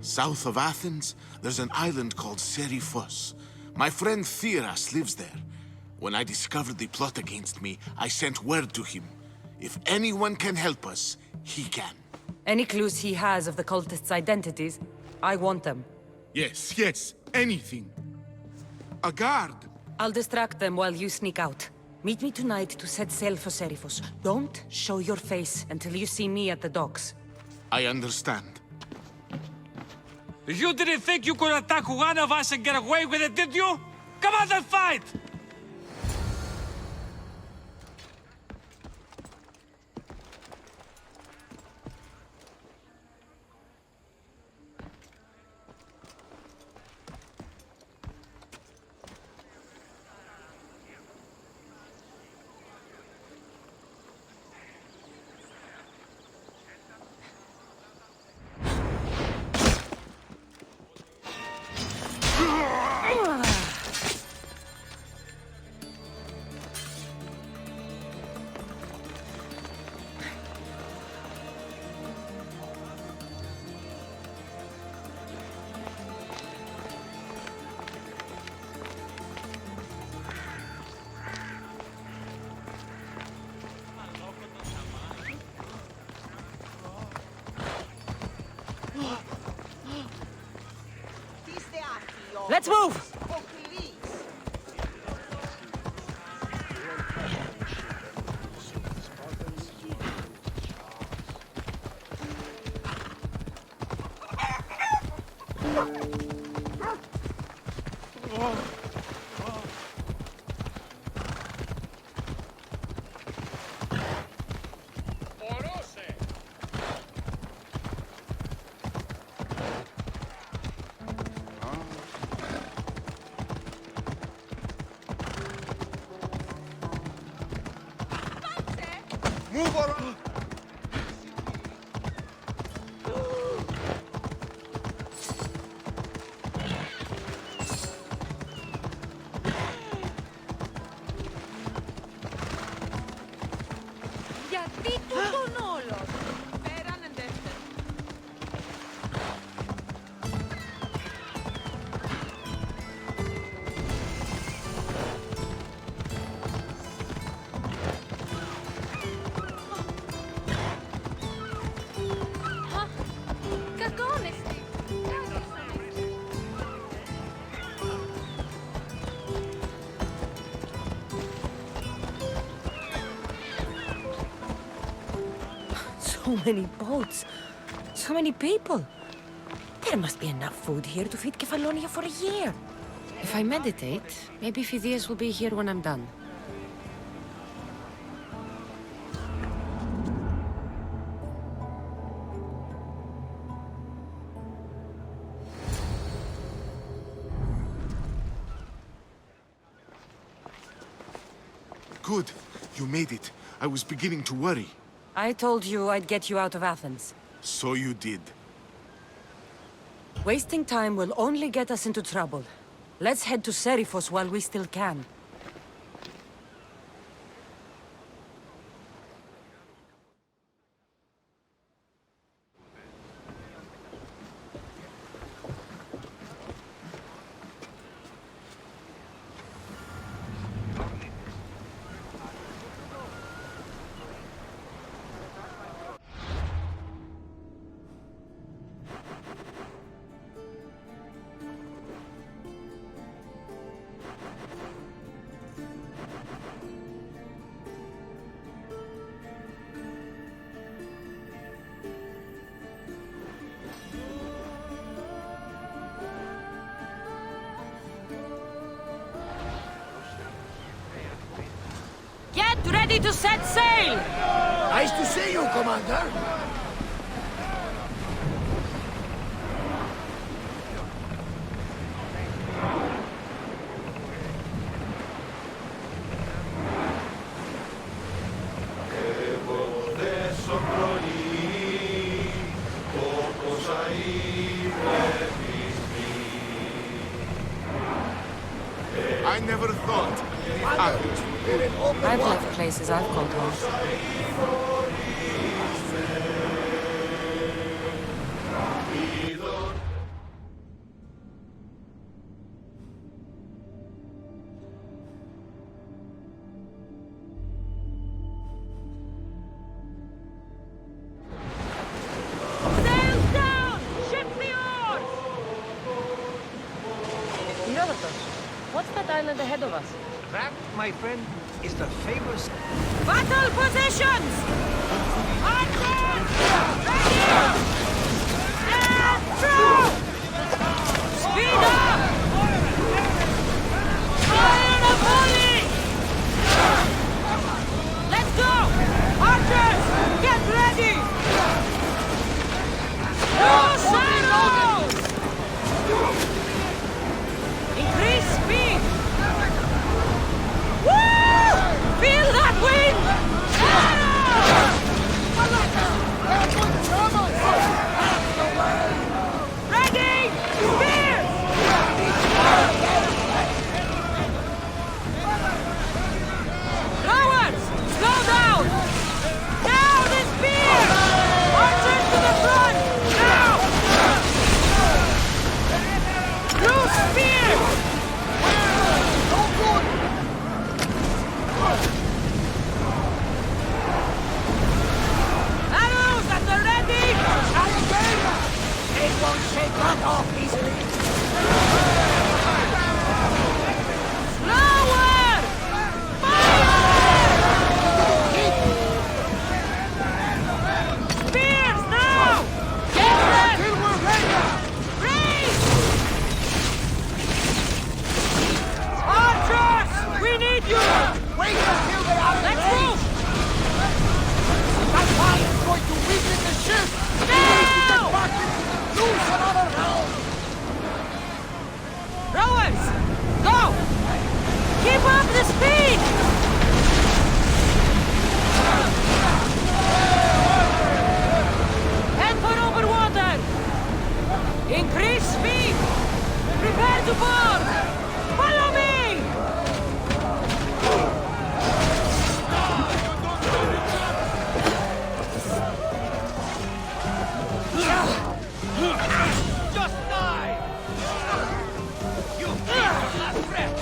South of Athens, there's an island called Seriphos. My friend Theras lives there. When I discovered the plot against me, I sent word to him. If anyone can help us, he can. Any clues he has of the cultists' identities, I want them. Yes, yes, anything. A guard. I'll distract them while you sneak out. Meet me tonight to set sail for Seriphos. Don't show your face until you see me at the docks. I understand. You didn't think you could attack one of us and get away with it, did you? Come on and fight! Let's move! Move around! Γιατί τούτον όλο. Πέραν εντεύθεν. Κακόνεστη. So many boats. So many people. There must be enough food here to feed Kefalonia for a year. If I meditate, maybe Phidias will be here when I'm done. Good. You made it. I was beginning to worry. I told you I'd get you out of Athens. So you did. Wasting time will only get us into trouble. Let's head to Seriphos while we still can. Ready to set sail! Nice to see you, Commander. I never thought Athens would be in open I've water. left places I've called home. Sails down! Ship the oars! Herodotus, what's that island ahead of us? That, my friend, is the famous... Battle positions! Archers! Ready! Stand true! Speed up! Fire a volley! Let's go! Archers, get ready! Loose arrows! Increase speed! Woo! Feel that wind! Ready! Spears! Rowers! Slow down! Down the spears! Archers to the front! Now! Loose spears! No good! Arrows at the ready! Alligator! They won't shake that off easily! Slower! Fire! Spears now! Get them! Till we're ready! Raise! Archers! We need you! Wait until they are Let's move! That fire is going to weaken the ship! Now! Lose another round! Rowers! Go! Keep up the speed! Head for over water! Increase speed! Prepare to board! Follow me! Just die! You need your last breath!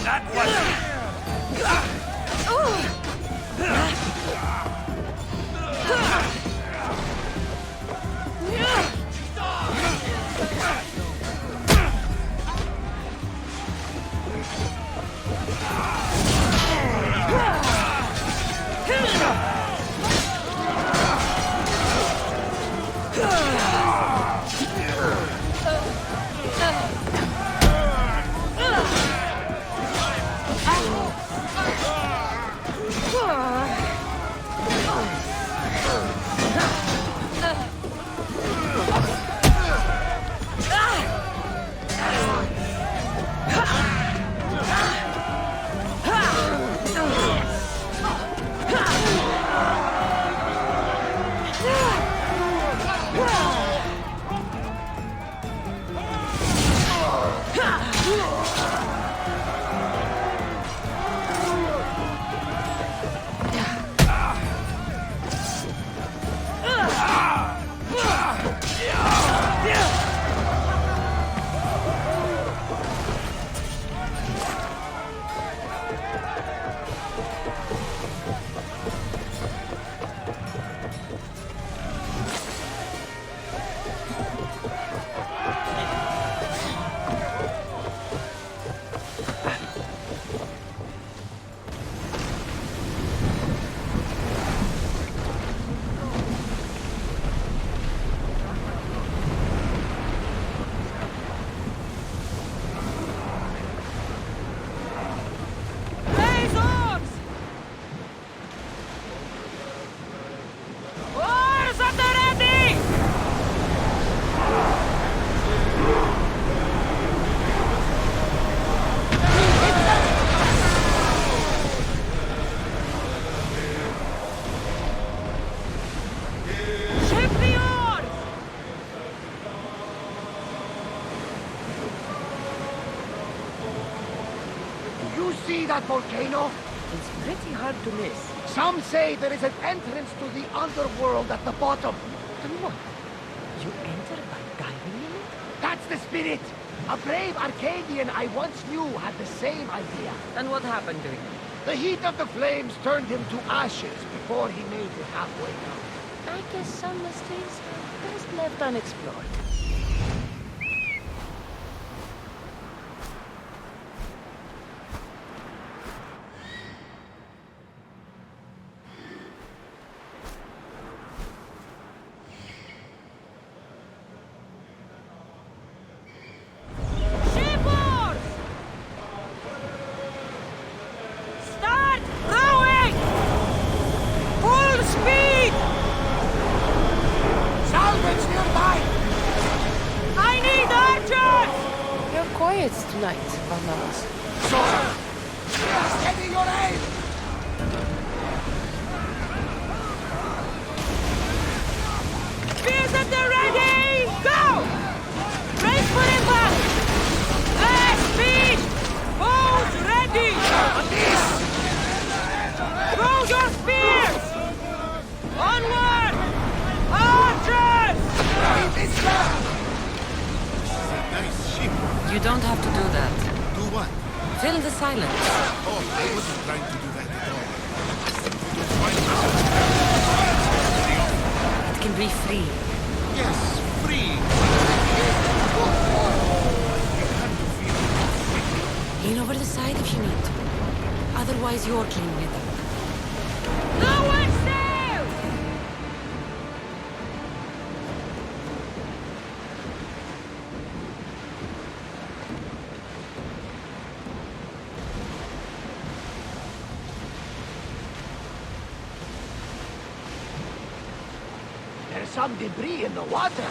That was... that volcano? It's pretty hard to miss. Some say there is an entrance to the underworld at the bottom. And what? You enter by diving in it? That's the spirit! A brave Arcadian I once knew had the same idea. And what happened to him? The heat of the flames turned him to ashes before he made it halfway down. I guess some mysteries are best left unexplored. Tonight, Barnabas. Steady your aim! Spears at the ready! Go! Brace for impact! Last speed! Bows ready! On this! Throw your spears! Onward! Archers! You don't have to do that. Do what? Fill the silence. Oh, I wasn't trying to do that at all. It can be free. Yes, free. Lean over the side if you need to. Otherwise, you're cleaning it up. No one sail! There's some debris in the water.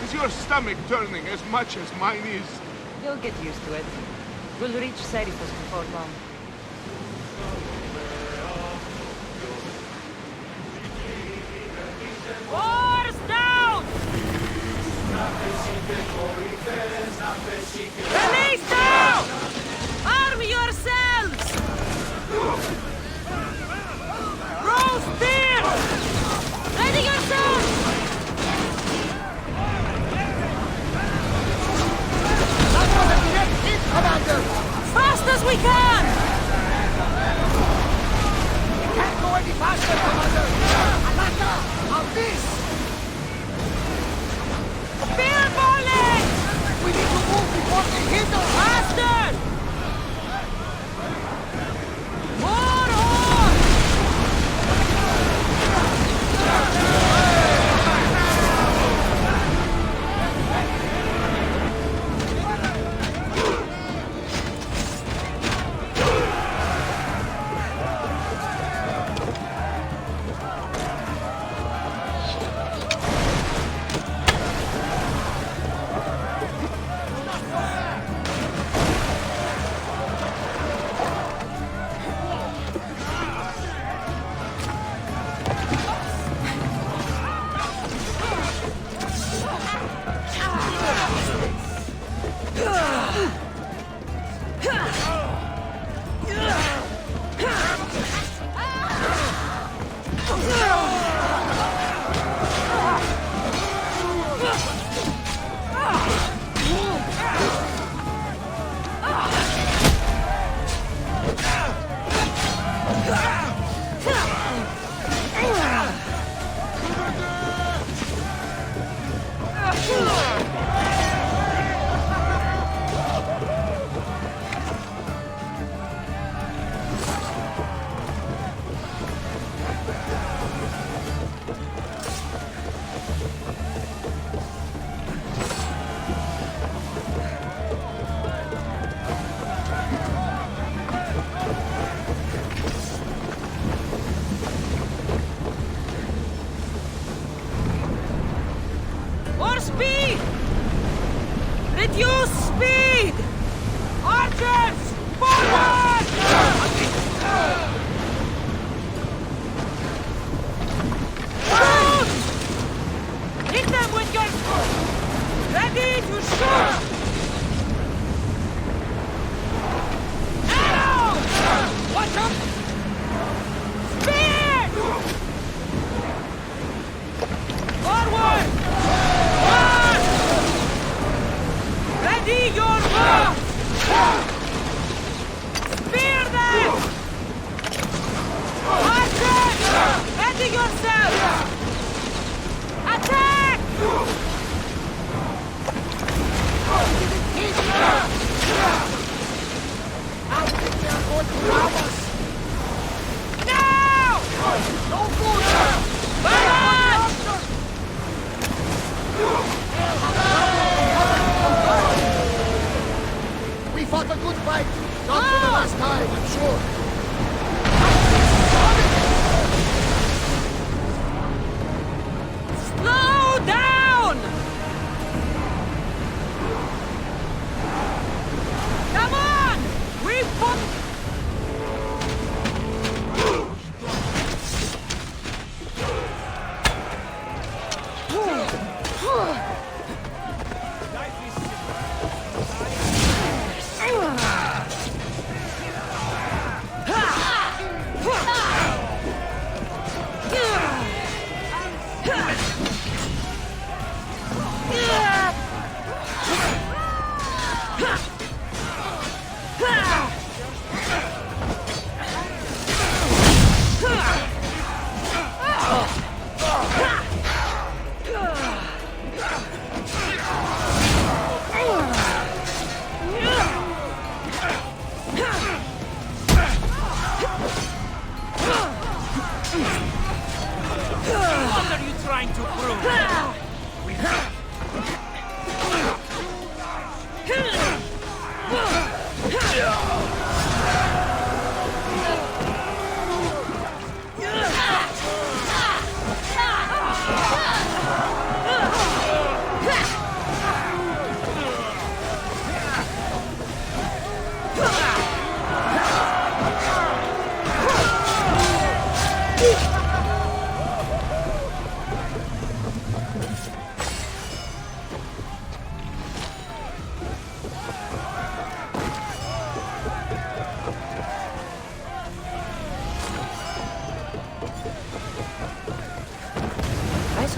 Is your stomach turning as much as mine is? You'll get used to it. We'll reach Serifos before long. Oars down! Release now! Arm yourselves! Row spears! Ready yourselves! Fast as we can! We can't go any faster, Commander! Alata! On this! Spear volley! We need to move before they hit us! Faster! More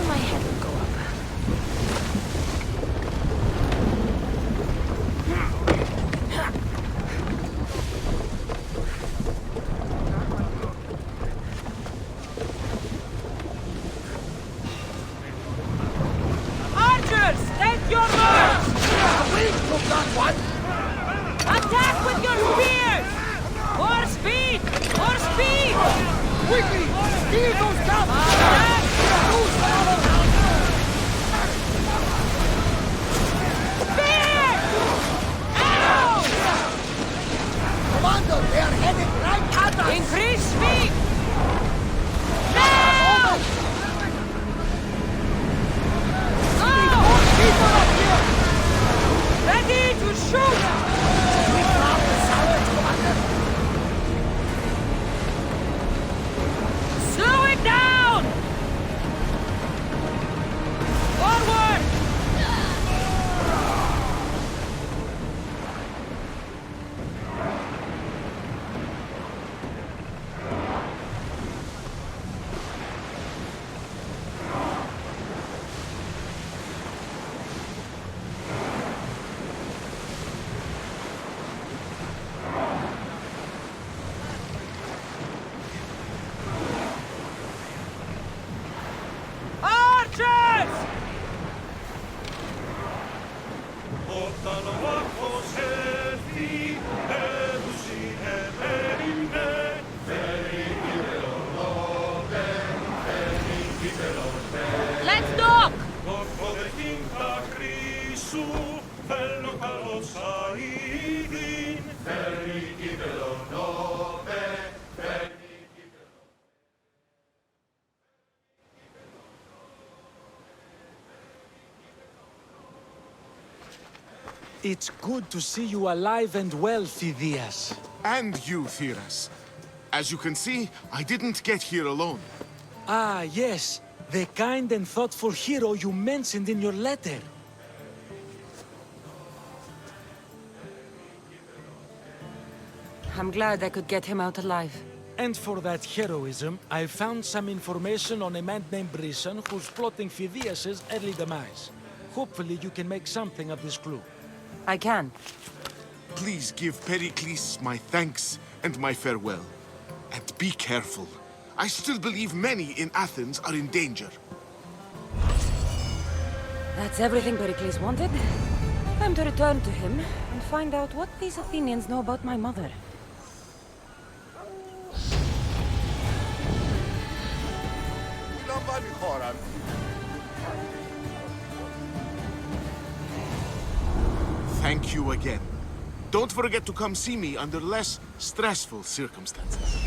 My head will go up. Archers, take your marks! Attack with your spears! More speed! More speed! Quickly! Steal those guns! Spear! Ow! Commander, they are headed right at us! Increase speed! Now! Ready to shoot! Slow it down! Forward! Archers! Let's dock! It's good to see you alive and well, Phidias. And you, Theras. As you can see, I didn't get here alone. Ah, yes. The kind and thoughtful hero you mentioned in your letter. I'm glad I could get him out alive. And for that heroism, I found some information on a man named Brisson who's plotting Phidias' early demise. Hopefully you can make something of this clue. I can. Please give Pericles my thanks and my farewell. And be careful. I still believe many in Athens are in danger. That's everything Pericles wanted. Time to return to him and find out what these Athenians know about my mother. Thank you again. Don't forget to come see me under less stressful circumstances.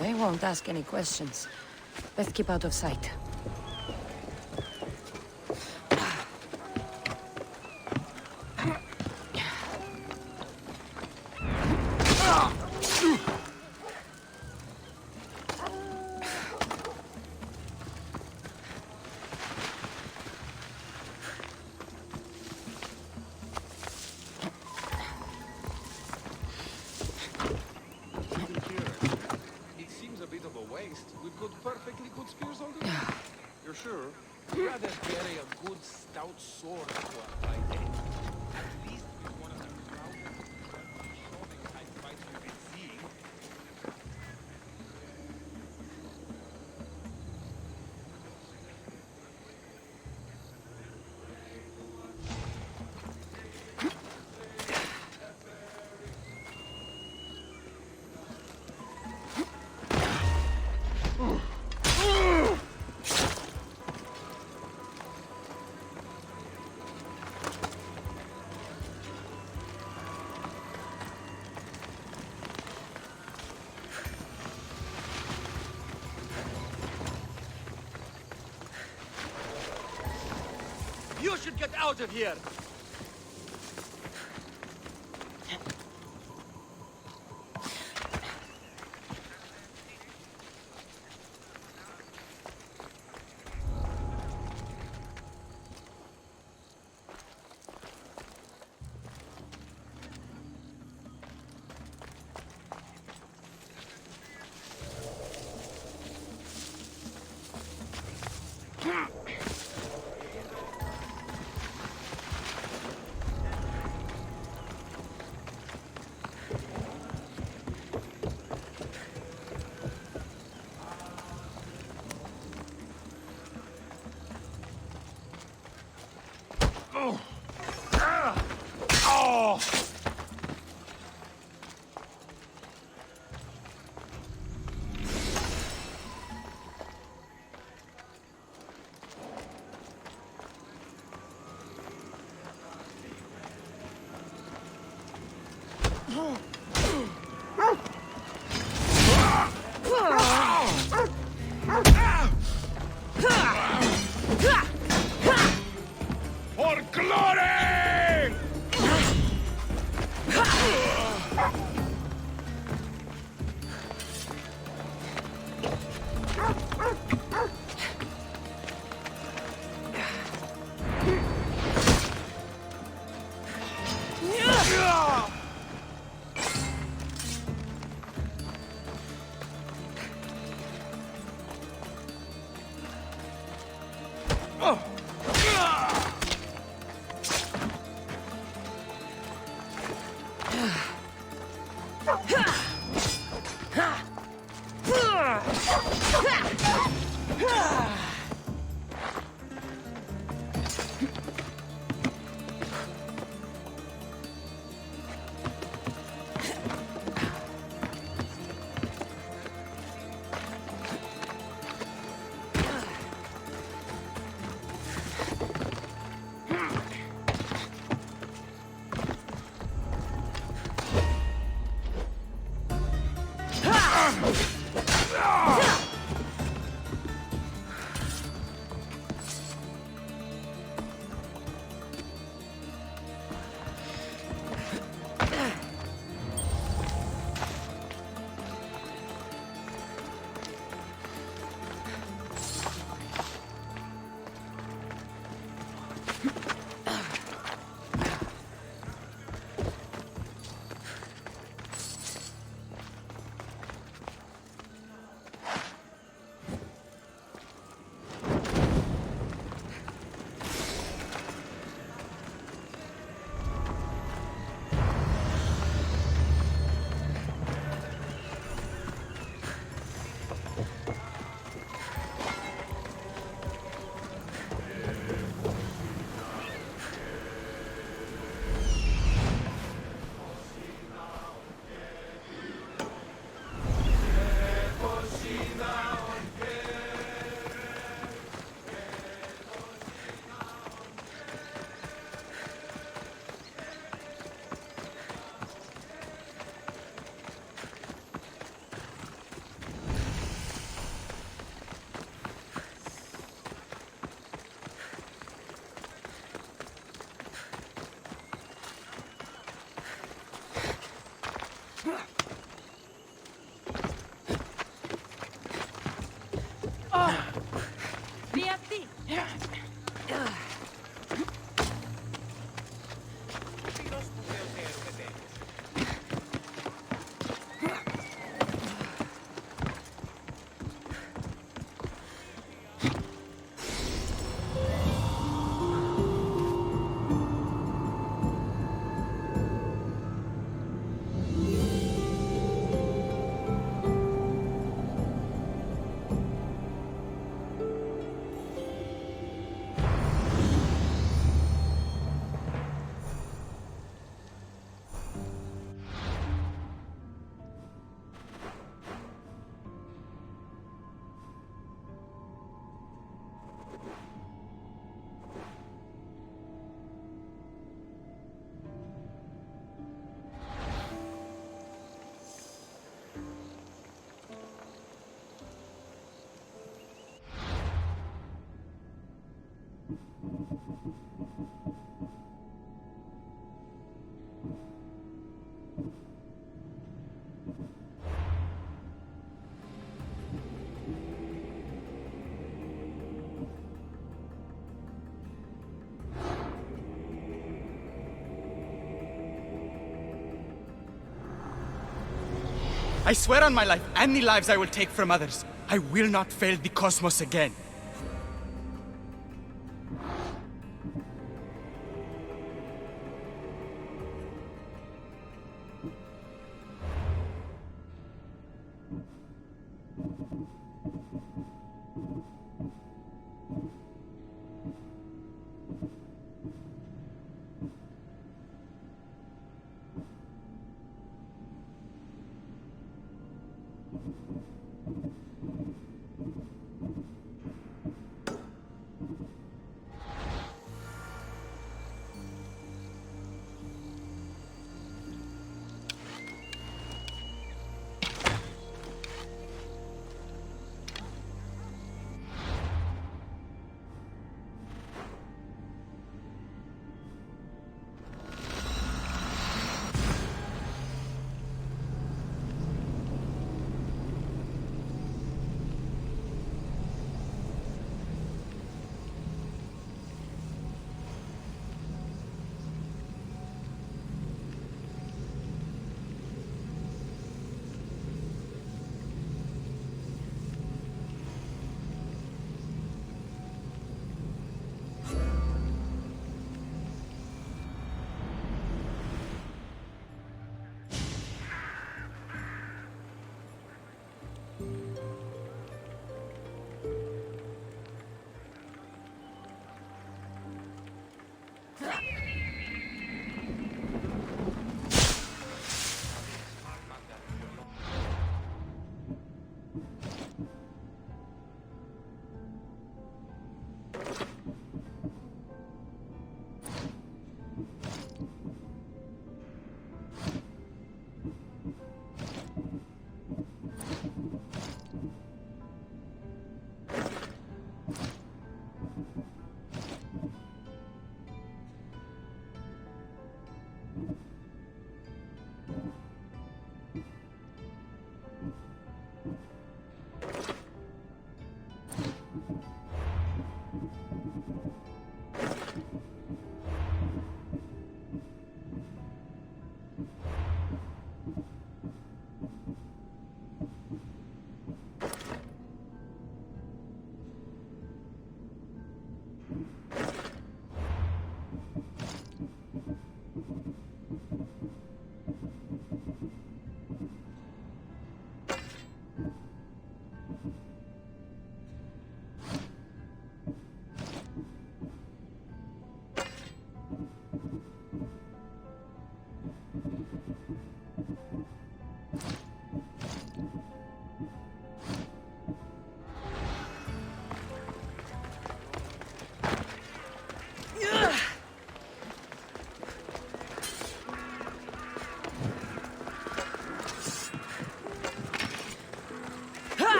They won't ask any questions. Best keep out of sight. Perfectly good spears on them. You're sure? Rather carry a good stout sword for a fight day. At least with one of the proudest showing type fights we've been seeing. should get out of here! For glory! I swear on my life and the lives I will take from others, I will not fail the cosmos again.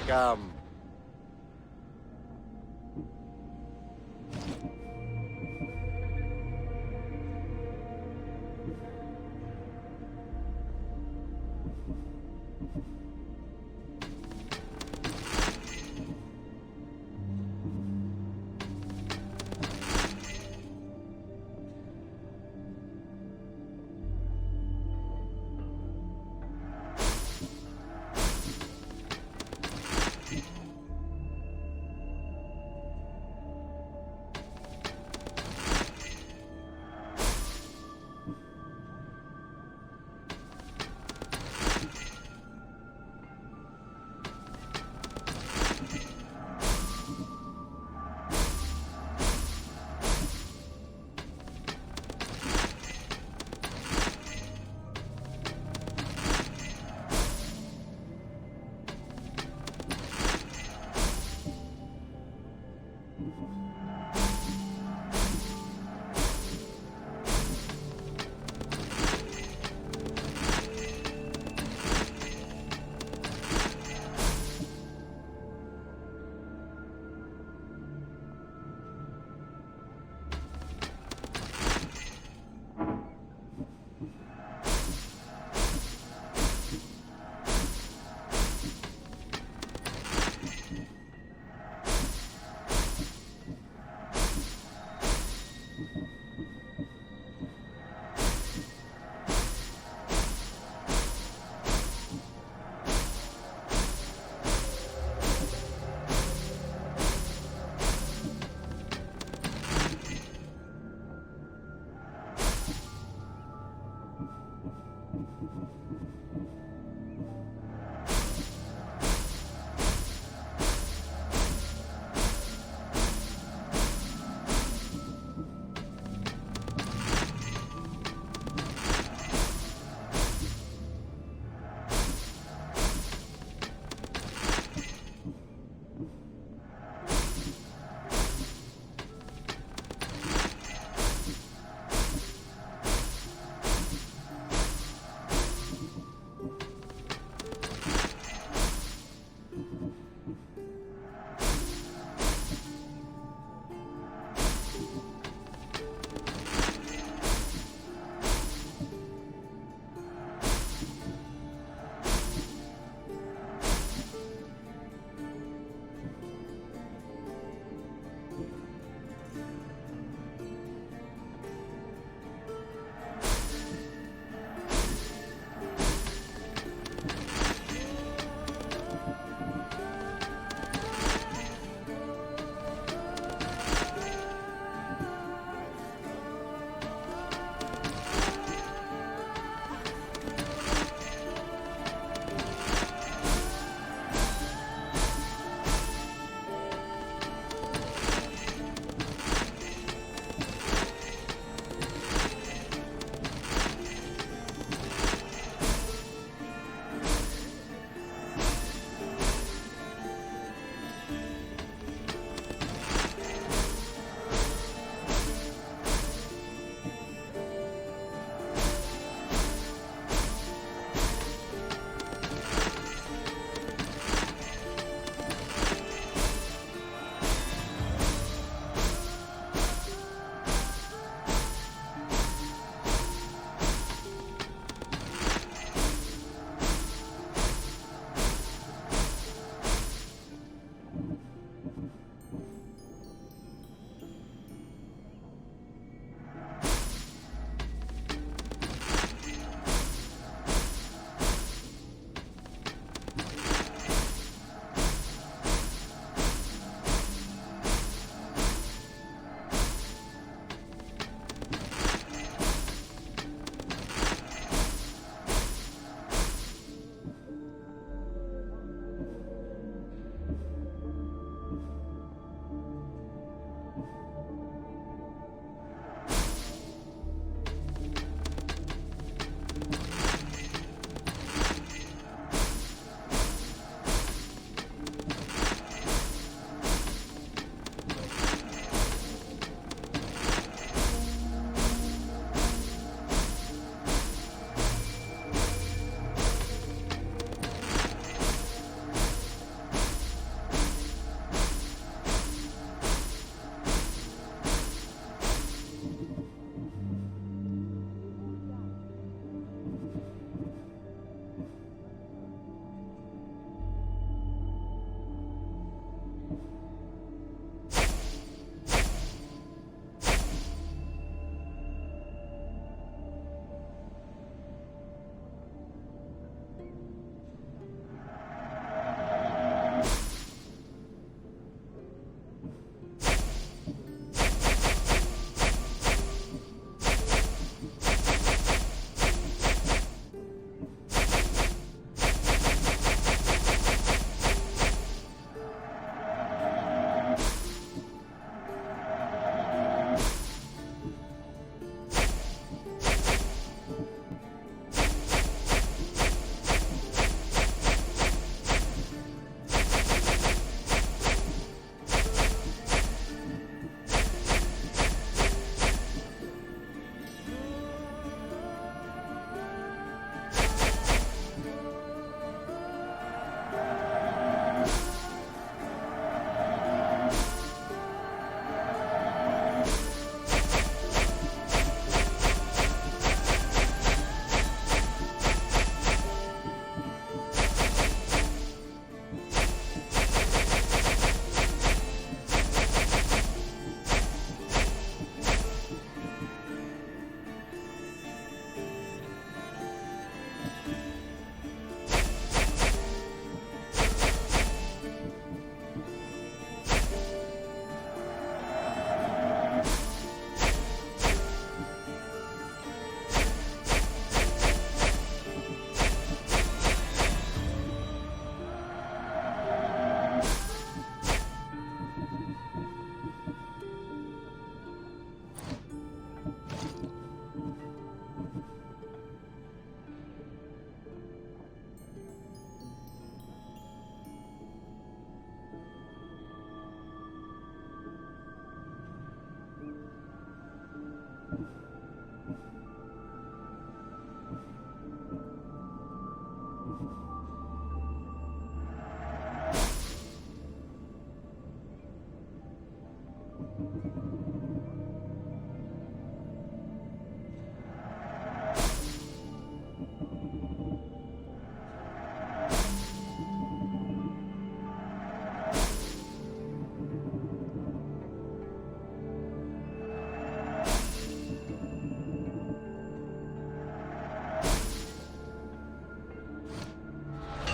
Welcome.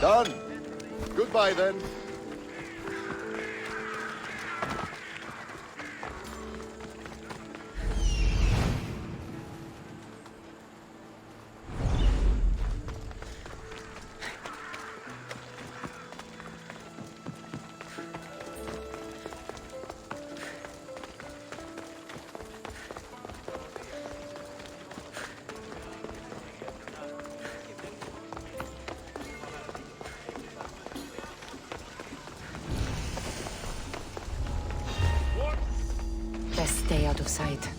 Done. Goodbye, then. Best stay out of sight.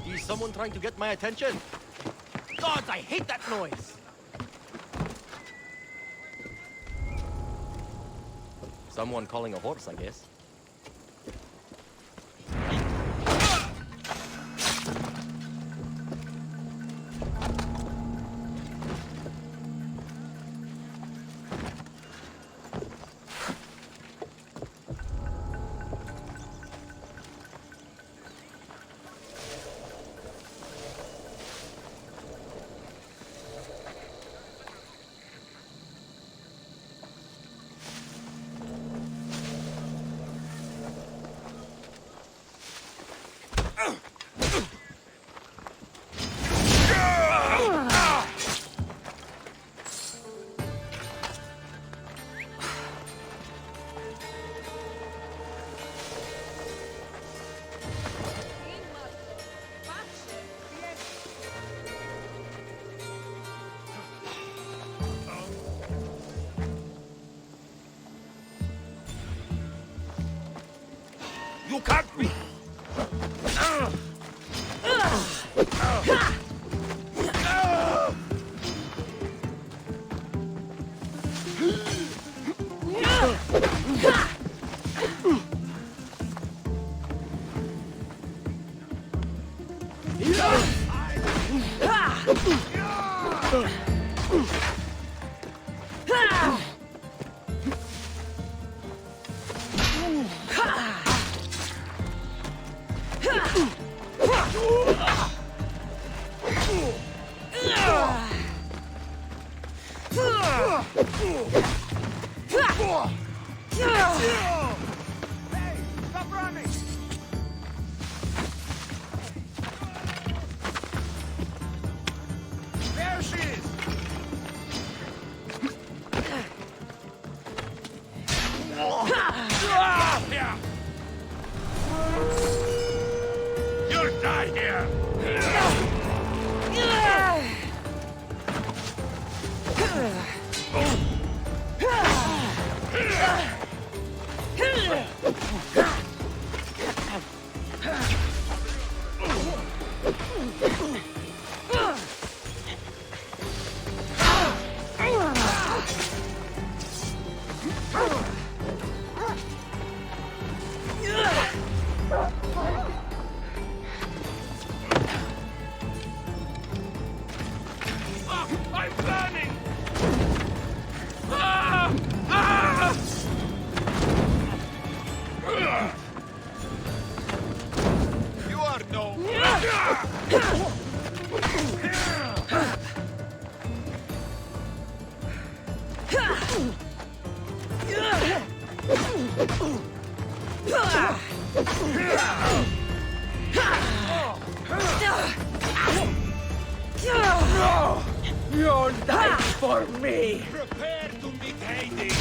Is someone trying to get my attention? Gods, I hate that noise! Someone calling a horse, I guess. You can't be! You'll die here! You'll die for me! Prepare to meet Hades!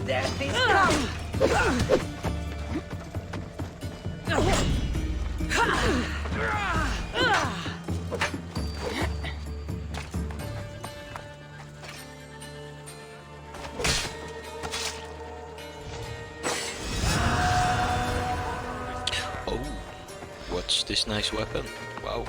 Death is come! Oh, what's this nice weapon? Wow.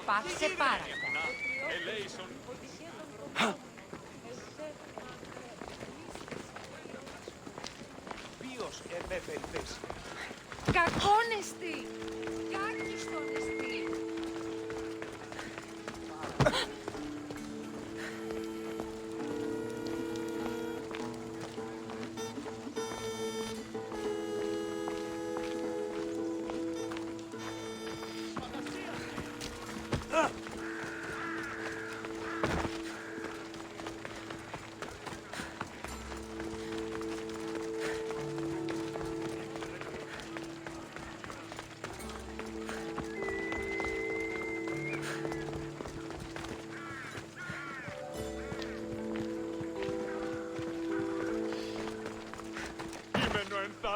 Πάψε πάρα. Ποιος εμέφερθες? Κακόνεστη! Κάκιστον εστη!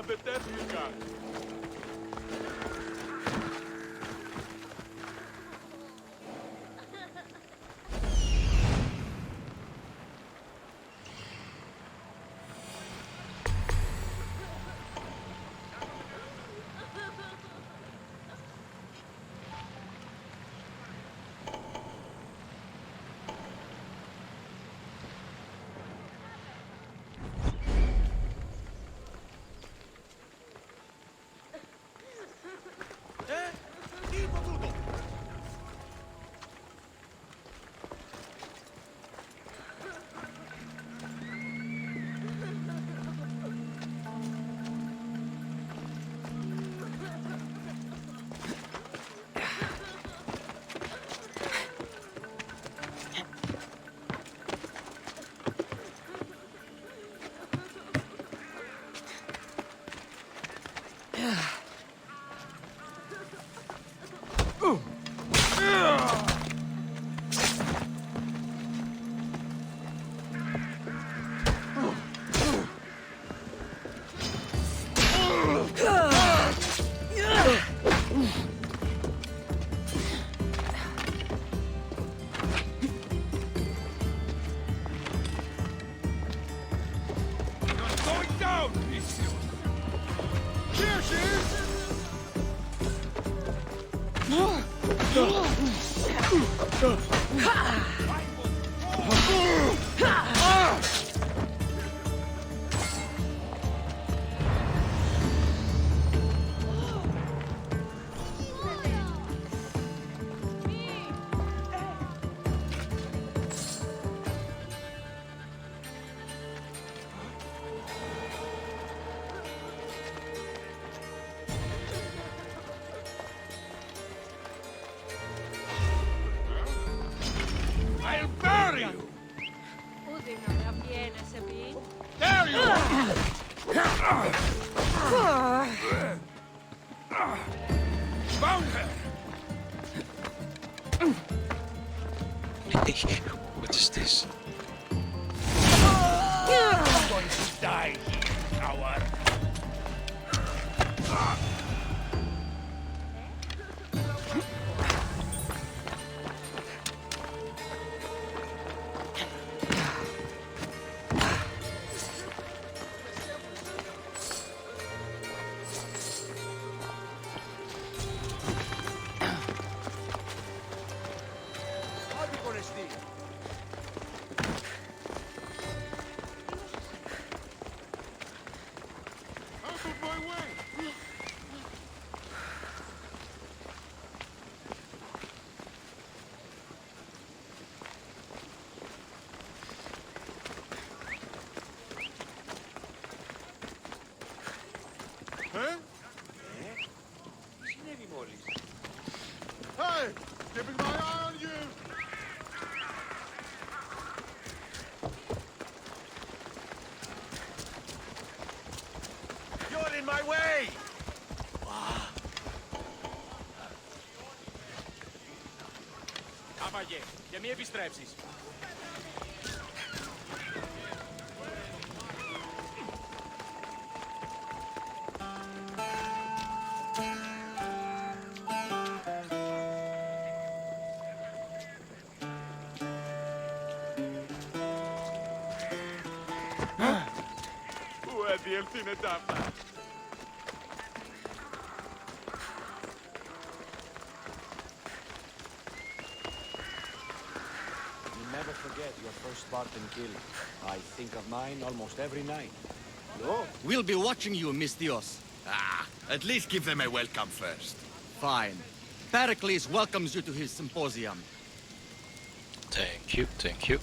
Δεν τέθηκα. are you? There you are! Found her! What is this? You're going to die here, coward! Hey! Keeping my eye on you! You're in my way! Άπαγε, για μη επιστρέψεις. Πού αδιελθύνεται αυτά? Never forget your first Spartan kill. I think of mine almost every night. No? We'll be watching you, Misthios. At least give them a welcome first. Fine. Pericles welcomes you to his symposium. Thank you, thank you.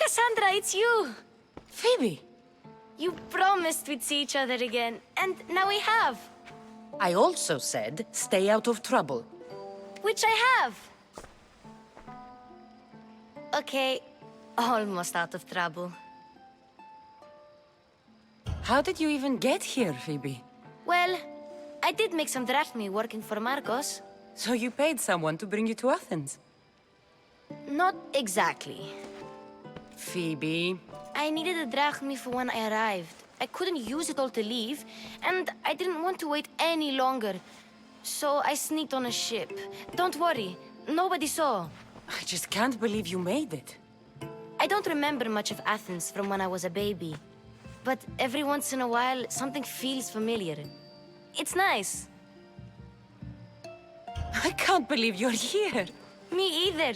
Kassandra, it's you! Phoebe! You promised we'd see each other again, and now we have. I also said, stay out of trouble. Which I have. Okay, almost out of trouble. How did you even get here, Phoebe? Well, I did make some drachmi working for Marcos. So you paid someone to bring you to Athens? Not exactly. Phoebe... I needed a drachmi for when I arrived. I couldn't use it all to leave, and I didn't want to wait any longer. So I sneaked on a ship. Don't worry, nobody saw. I just can't believe you made it. I don't remember much of Athens from when I was a baby. But every once in a while, something feels familiar. It's nice. I can't believe you're here. Me either.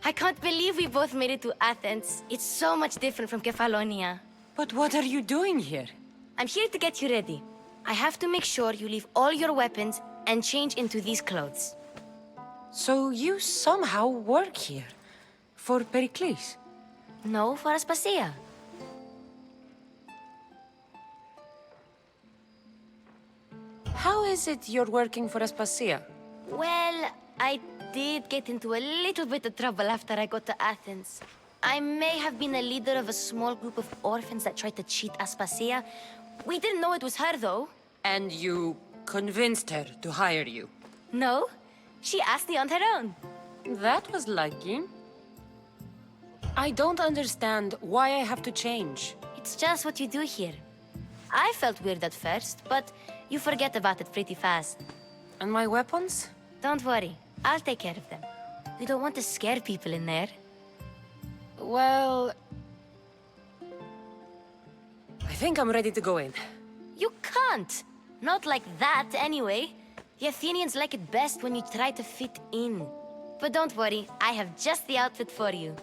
I can't believe we both made it to Athens. It's so much different from Kefalonia. But what are you doing here? I'm here to get you ready. I have to make sure you leave all your weapons and change into these clothes. So you somehow work here? For Pericles? No, for Aspasia. How is it you're working for Aspasia? Well, I did get into a little bit of trouble after I got to Athens. I may have been a leader of a small group of orphans that tried to cheat Aspasia. We didn't know it was her, though. And you convinced her to hire you? No, she asked me on her own. That was lucky. I don't understand why I have to change. It's just what you do here. I felt weird at first, but you forget about it pretty fast. And my weapons? Don't worry, I'll take care of them. We don't want to scare people in there. Well... I think I'm ready to go in. You can't! Not like that, anyway. The Athenians like it best when you try to fit in. But don't worry, I have just the outfit for you.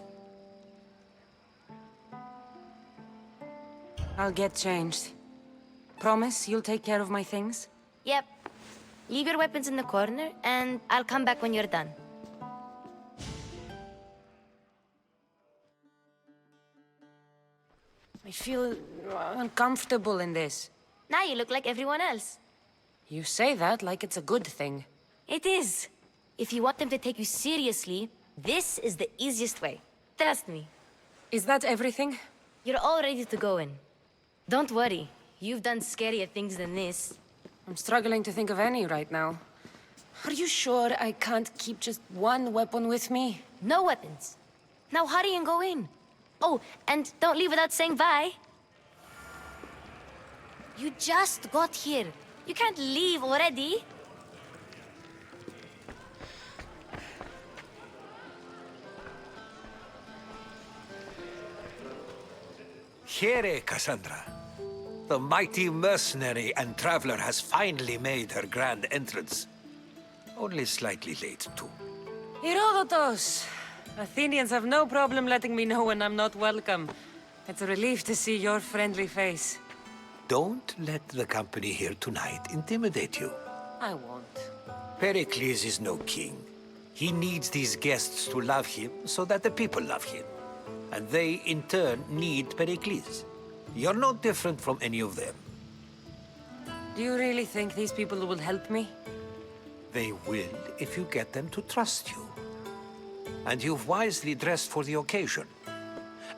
I'll get changed. Promise you'll take care of my things? Yep. Leave your weapons in the corner, and I'll come back when you're done. I feel uncomfortable in this. Now you look like everyone else. You say that like it's a good thing. It is. If you want them to take you seriously, this is the easiest way. Trust me. Is that everything? You're all ready to go in. Don't worry. You've done scarier things than this. I'm struggling to think of any right now. Are you sure I can't keep just one weapon with me? No weapons. Now hurry and go in. Oh, and don't leave without saying bye. You just got here. You can't leave already. Here, Kassandra. The mighty mercenary and traveler has finally made her grand entrance. Only slightly late, too. Herodotus! Athenians have no problem letting me know when I'm not welcome. It's a relief to see your friendly face. Don't let the company here tonight intimidate you. I won't. Pericles is no king. He needs these guests to love him so that the people love him. And they, in turn, need Pericles. You're no different from any of them. Do you really think these people will help me? They will if you get them to trust you. And you've wisely dressed for the occasion.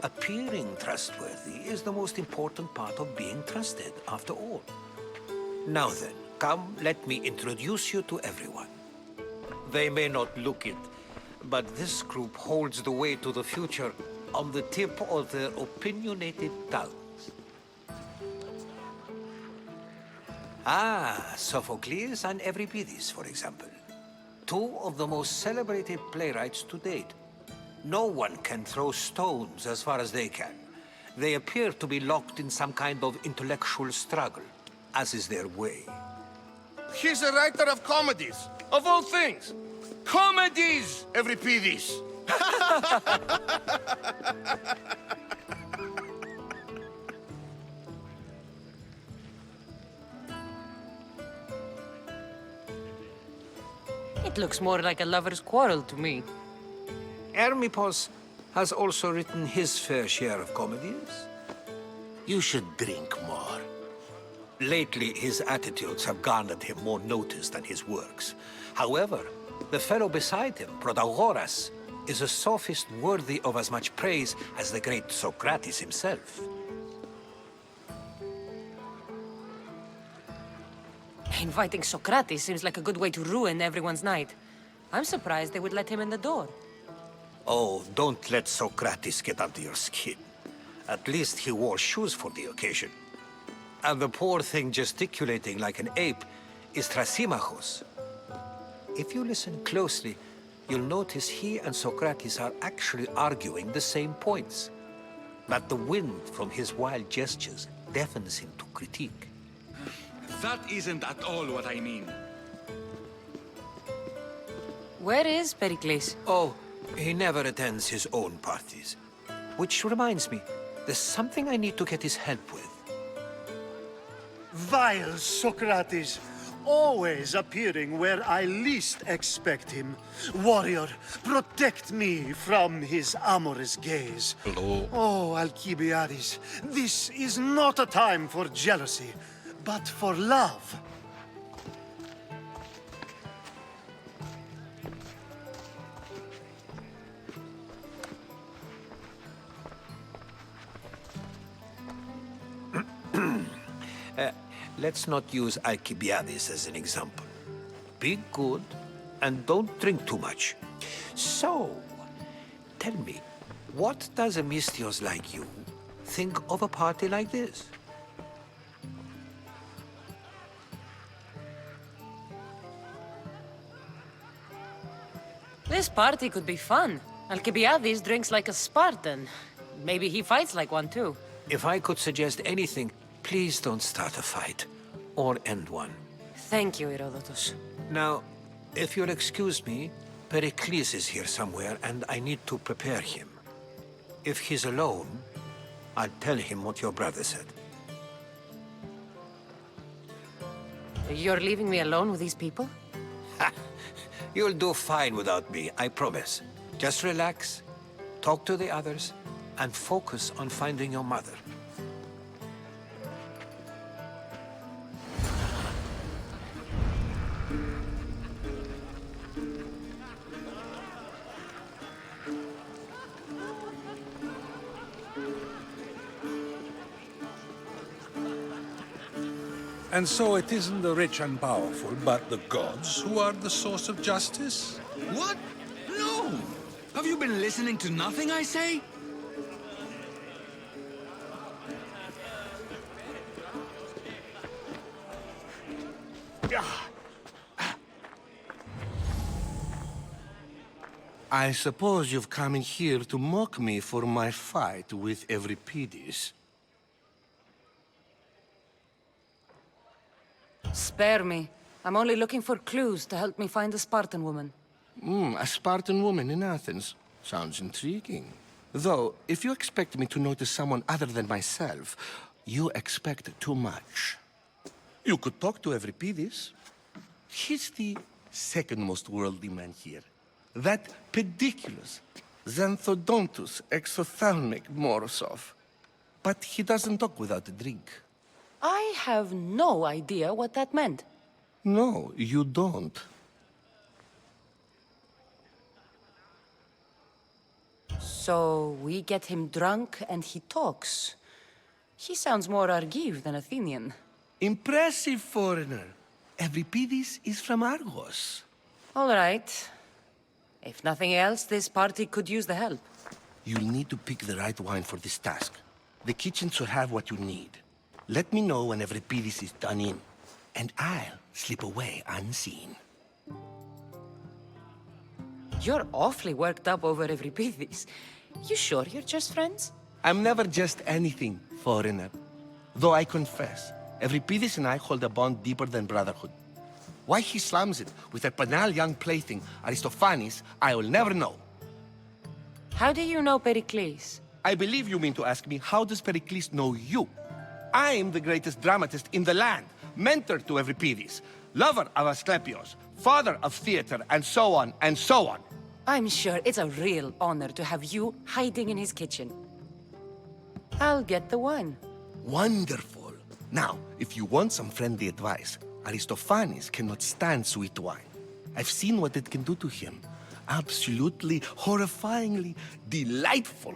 Appearing trustworthy is the most important part of being trusted, after all. Now then, come, let me introduce you to everyone. They may not look it, but this group holds the way to the future on the tip of their opinionated tongues. Ah, Sophocles and Euripides, for example. Two of the most celebrated playwrights to date. No one can throw stones as far as they can. They appear to be locked in some kind of intellectual struggle, as is their way. He's a writer of comedies, of all things. Comedies, Euripides. It looks more like a lover's quarrel to me. Hermippos has also written his fair share of comedies. You should drink more. Lately, his attitudes have garnered him more notice than his works. However, the fellow beside him, Protagoras, is a sophist worthy of as much praise as the great Socrates himself. Inviting Socrates seems like a good way to ruin everyone's night. I'm surprised they would let him in the door. Oh, don't let Socrates get under your skin. At least he wore shoes for the occasion. And the poor thing gesticulating like an ape is Thrasymachos. If you listen closely, you'll notice he and Socrates are actually arguing the same points. But the wind from his wild gestures deafens him to critique. That isn't at all what I mean. Where is Pericles? Oh, he never attends his own parties. Which reminds me, there's something I need to get his help with. Vile Socrates, always appearing where I least expect him. Warrior, protect me from his amorous gaze. Oh, Alcibiades, this is not a time for jealousy, but for love. Let's not use Alcibiades as an example. Be good, and don't drink too much. So, tell me, what does a Mystios like you think of a party like this? This party could be fun. Alcibiades drinks like a Spartan. Maybe he fights like one too. If I could suggest anything, please don't start a fight, or end one. Thank you, Herodotus. Now, if you'll excuse me, Pericles is here somewhere, and I need to prepare him. If he's alone, I'll tell him what your brother said. You're leaving me alone with these people? You'll do fine without me, I promise. Just relax, talk to the others, and focus on finding your mother. And so it isn't the rich and powerful, but the gods who are the source of justice? What? No! Have you been listening to nothing I say? I suppose you've come in here to mock me for my fight with Euripides. Spare me. I'm only looking for clues to help me find the Spartan woman. A Spartan woman in Athens. Sounds intriguing. Though, if you expect me to notice someone other than myself, you expect too much. You could talk to Euripides. He's the second most worldly man here. That pediculous, Xanthodontus exophthalmic Morosov. But he doesn't talk without a drink. I have no idea what that meant. No, you don't. So we get him drunk and he talks. He sounds more Argive than Athenian. Impressive, foreigner. Euripides is from Argos. All right. If nothing else, this party could use the help. You'll need to pick the right wine for this task. The kitchen should have what you need. Let me know when Euripides is done in, and I'll slip away unseen. You're awfully worked up over Euripides. You sure you're just friends? I'm never just anything, foreigner. Though I confess, Euripides and I hold a bond deeper than brotherhood. Why he slams it with that banal young plaything, Aristophanes, I will never know. How do you know Pericles? I believe you mean to ask me, how does Pericles know you? I am the greatest dramatist in the land, mentor to Euripides, lover of Asclepios, father of theater, and so on, and so on. I'm sure it's a real honor to have you hiding in his kitchen. I'll get the wine. Wonderful. Now, if you want some friendly advice, Aristophanes cannot stand sweet wine. I've seen what it can do to him. Absolutely, horrifyingly delightful.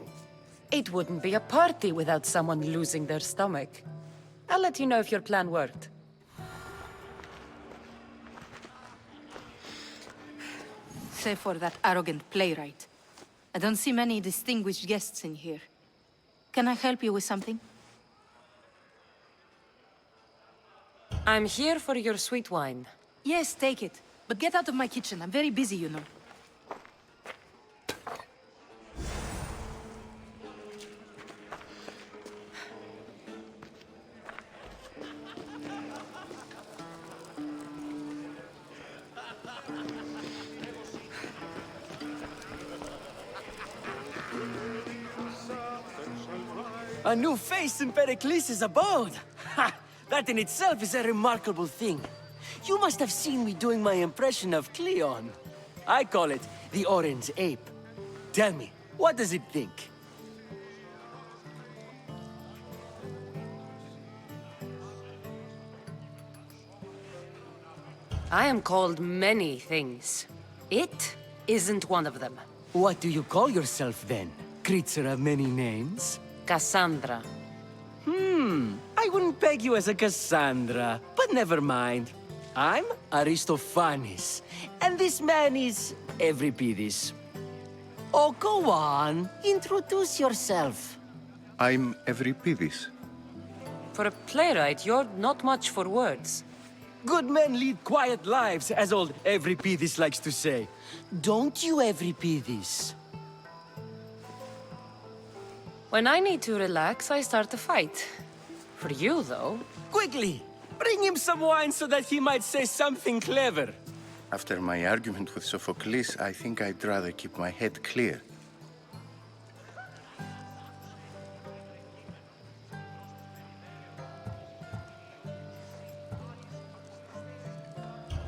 It wouldn't be a party without someone losing their stomach. I'll let you know if your plan worked. Save for that arrogant playwright. I don't see many distinguished guests in here. Can I help you with something? I'm here for your sweet wine. Yes, take it. But get out of my kitchen. I'm very busy, you know. A new face in Pericles' abode! Ha! That in itself is a remarkable thing. You must have seen me doing my impression of Cleon. I call it the Orange Ape. Tell me, what does it think? I am called many things. It isn't one of them. What do you call yourself then? Creature of many names? Kassandra. I wouldn't peg you as a Kassandra, but never mind. I'm Aristophanes, and this man is Euripides. Oh, go on. Introduce yourself. I'm Euripides. For a playwright, you're not much for words. Good men lead quiet lives, as old Euripides likes to say. Don't you, Euripides? When I need to relax, I start a fight. For you, though... Quickly! Bring him some wine so that he might say something clever. After my argument with Sophocles, I think I'd rather keep my head clear.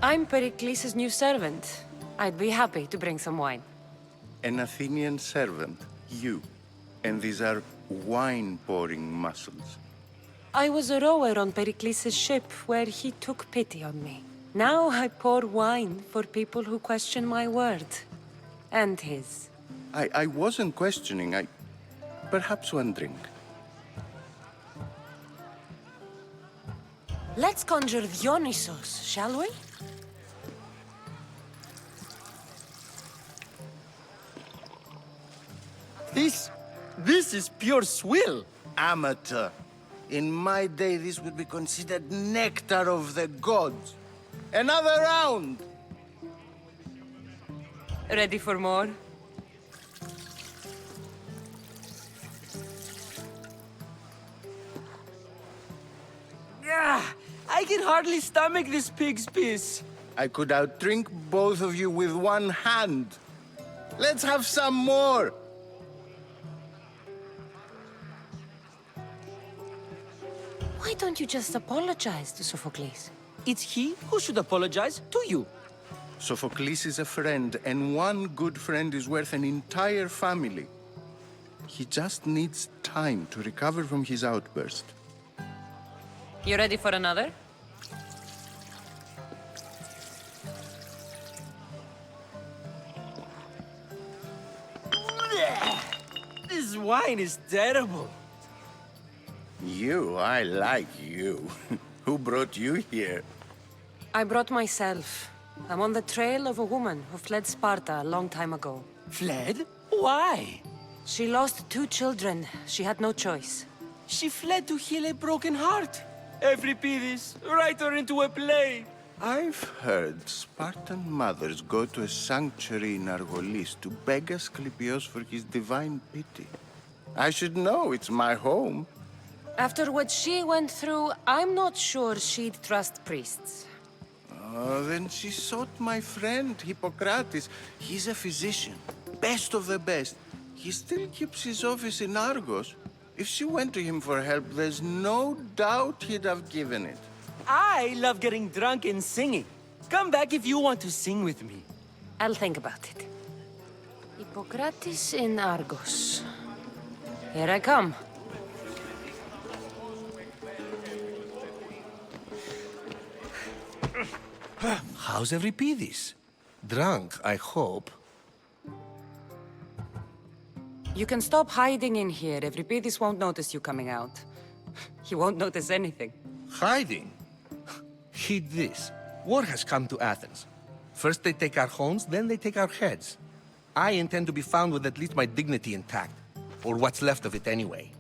I'm Pericles' new servant. I'd be happy to bring some wine. An Athenian servant, you. And these are wine-pouring muscles. I was a rower on Pericles' ship where he took pity on me. Now I pour wine for people who question my word. And his. I wasn't questioning, perhaps one drink. Let's conjure Dionysos, shall we? This is pure swill. Amateur. In my day, this would be considered nectar of the gods. Another round! Ready for more? I can hardly stomach this pig's piss. I could outdrink both of you with one hand. Let's have some more! Why don't you just apologize to Sophocles? It's he who should apologize to you. Sophocles is a friend, and one good friend is worth an entire family. He just needs time to recover from his outburst. You ready for another? This wine is terrible. I like you. Who brought you here? I brought myself. I'm on the trail of a woman who fled Sparta a long time ago. Fled? Why? She lost 2 children. She had no choice. She fled to heal a broken heart. Euripides, write her into a play. I've heard Spartan mothers go to a sanctuary in Argolis to beg Asclepios for his divine pity. I should know, it's my home. After what she went through, I'm not sure she'd trust priests. Oh, then she sought my friend, Hippocrates. He's a physician, best of the best. He still keeps his office in Argos. If she went to him for help, there's no doubt he'd have given it. I love getting drunk and singing. Come back if you want to sing with me. I'll think about it. Hippocrates in Argos. Here I come. How's Euripides? Drunk, I hope. You can stop hiding in here. Euripides won't notice you coming out. He won't notice anything. Hiding? Heed this. War has come to Athens. First they take our homes, then they take our heads. I intend to be found with at least my dignity intact. Or what's left of it anyway.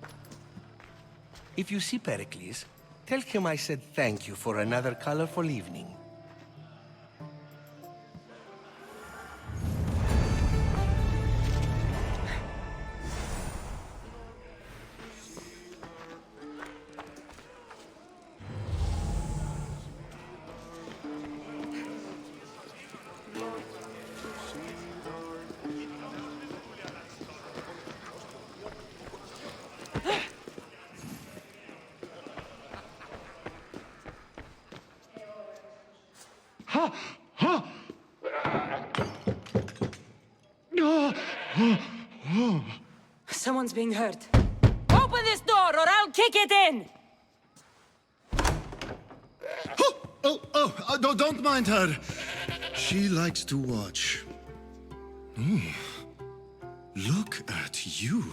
If you see Pericles, tell him I said thank you for another colorful evening. Someone's being hurt. Open this door or I'll kick it in! Don't mind her. She likes to watch. Look at you.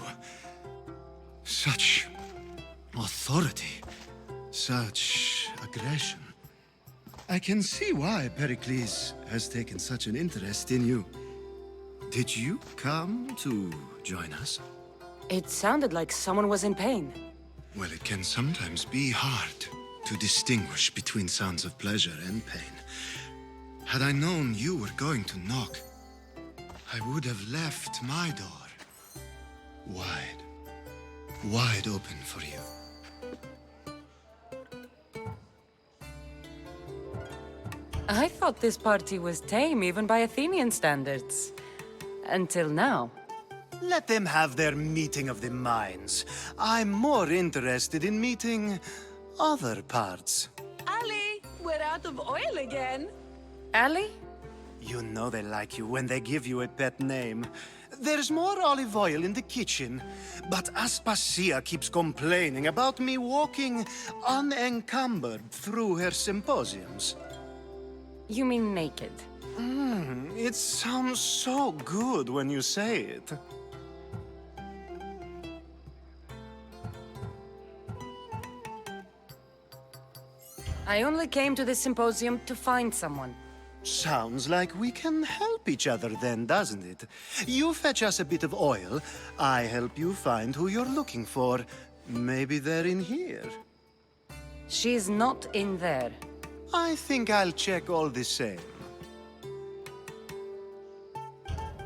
Such authority. Such aggression. I can see why Pericles has taken such an interest in you. Did you come to join us? It sounded like someone was in pain. Well, it can sometimes be hard to distinguish between sounds of pleasure and pain. Had I known you were going to knock, I would have left my door wide open for you. I thought this party was tame, even by Athenian standards. Until now. Let them have their meeting of the minds. I'm more interested in meeting other parts. Ali, we're out of oil again. Ali? You know they like you when they give you a pet name. There's more olive oil in the kitchen, but Aspasia keeps complaining about me walking unencumbered through her symposiums. You mean naked? It sounds so good when you say it. I only came to this symposium to find someone. Sounds like we can help each other then, doesn't it? You fetch us a bit of oil, I help you find who you're looking for. Maybe they're in here. She's not in there. I think I'll check all the same.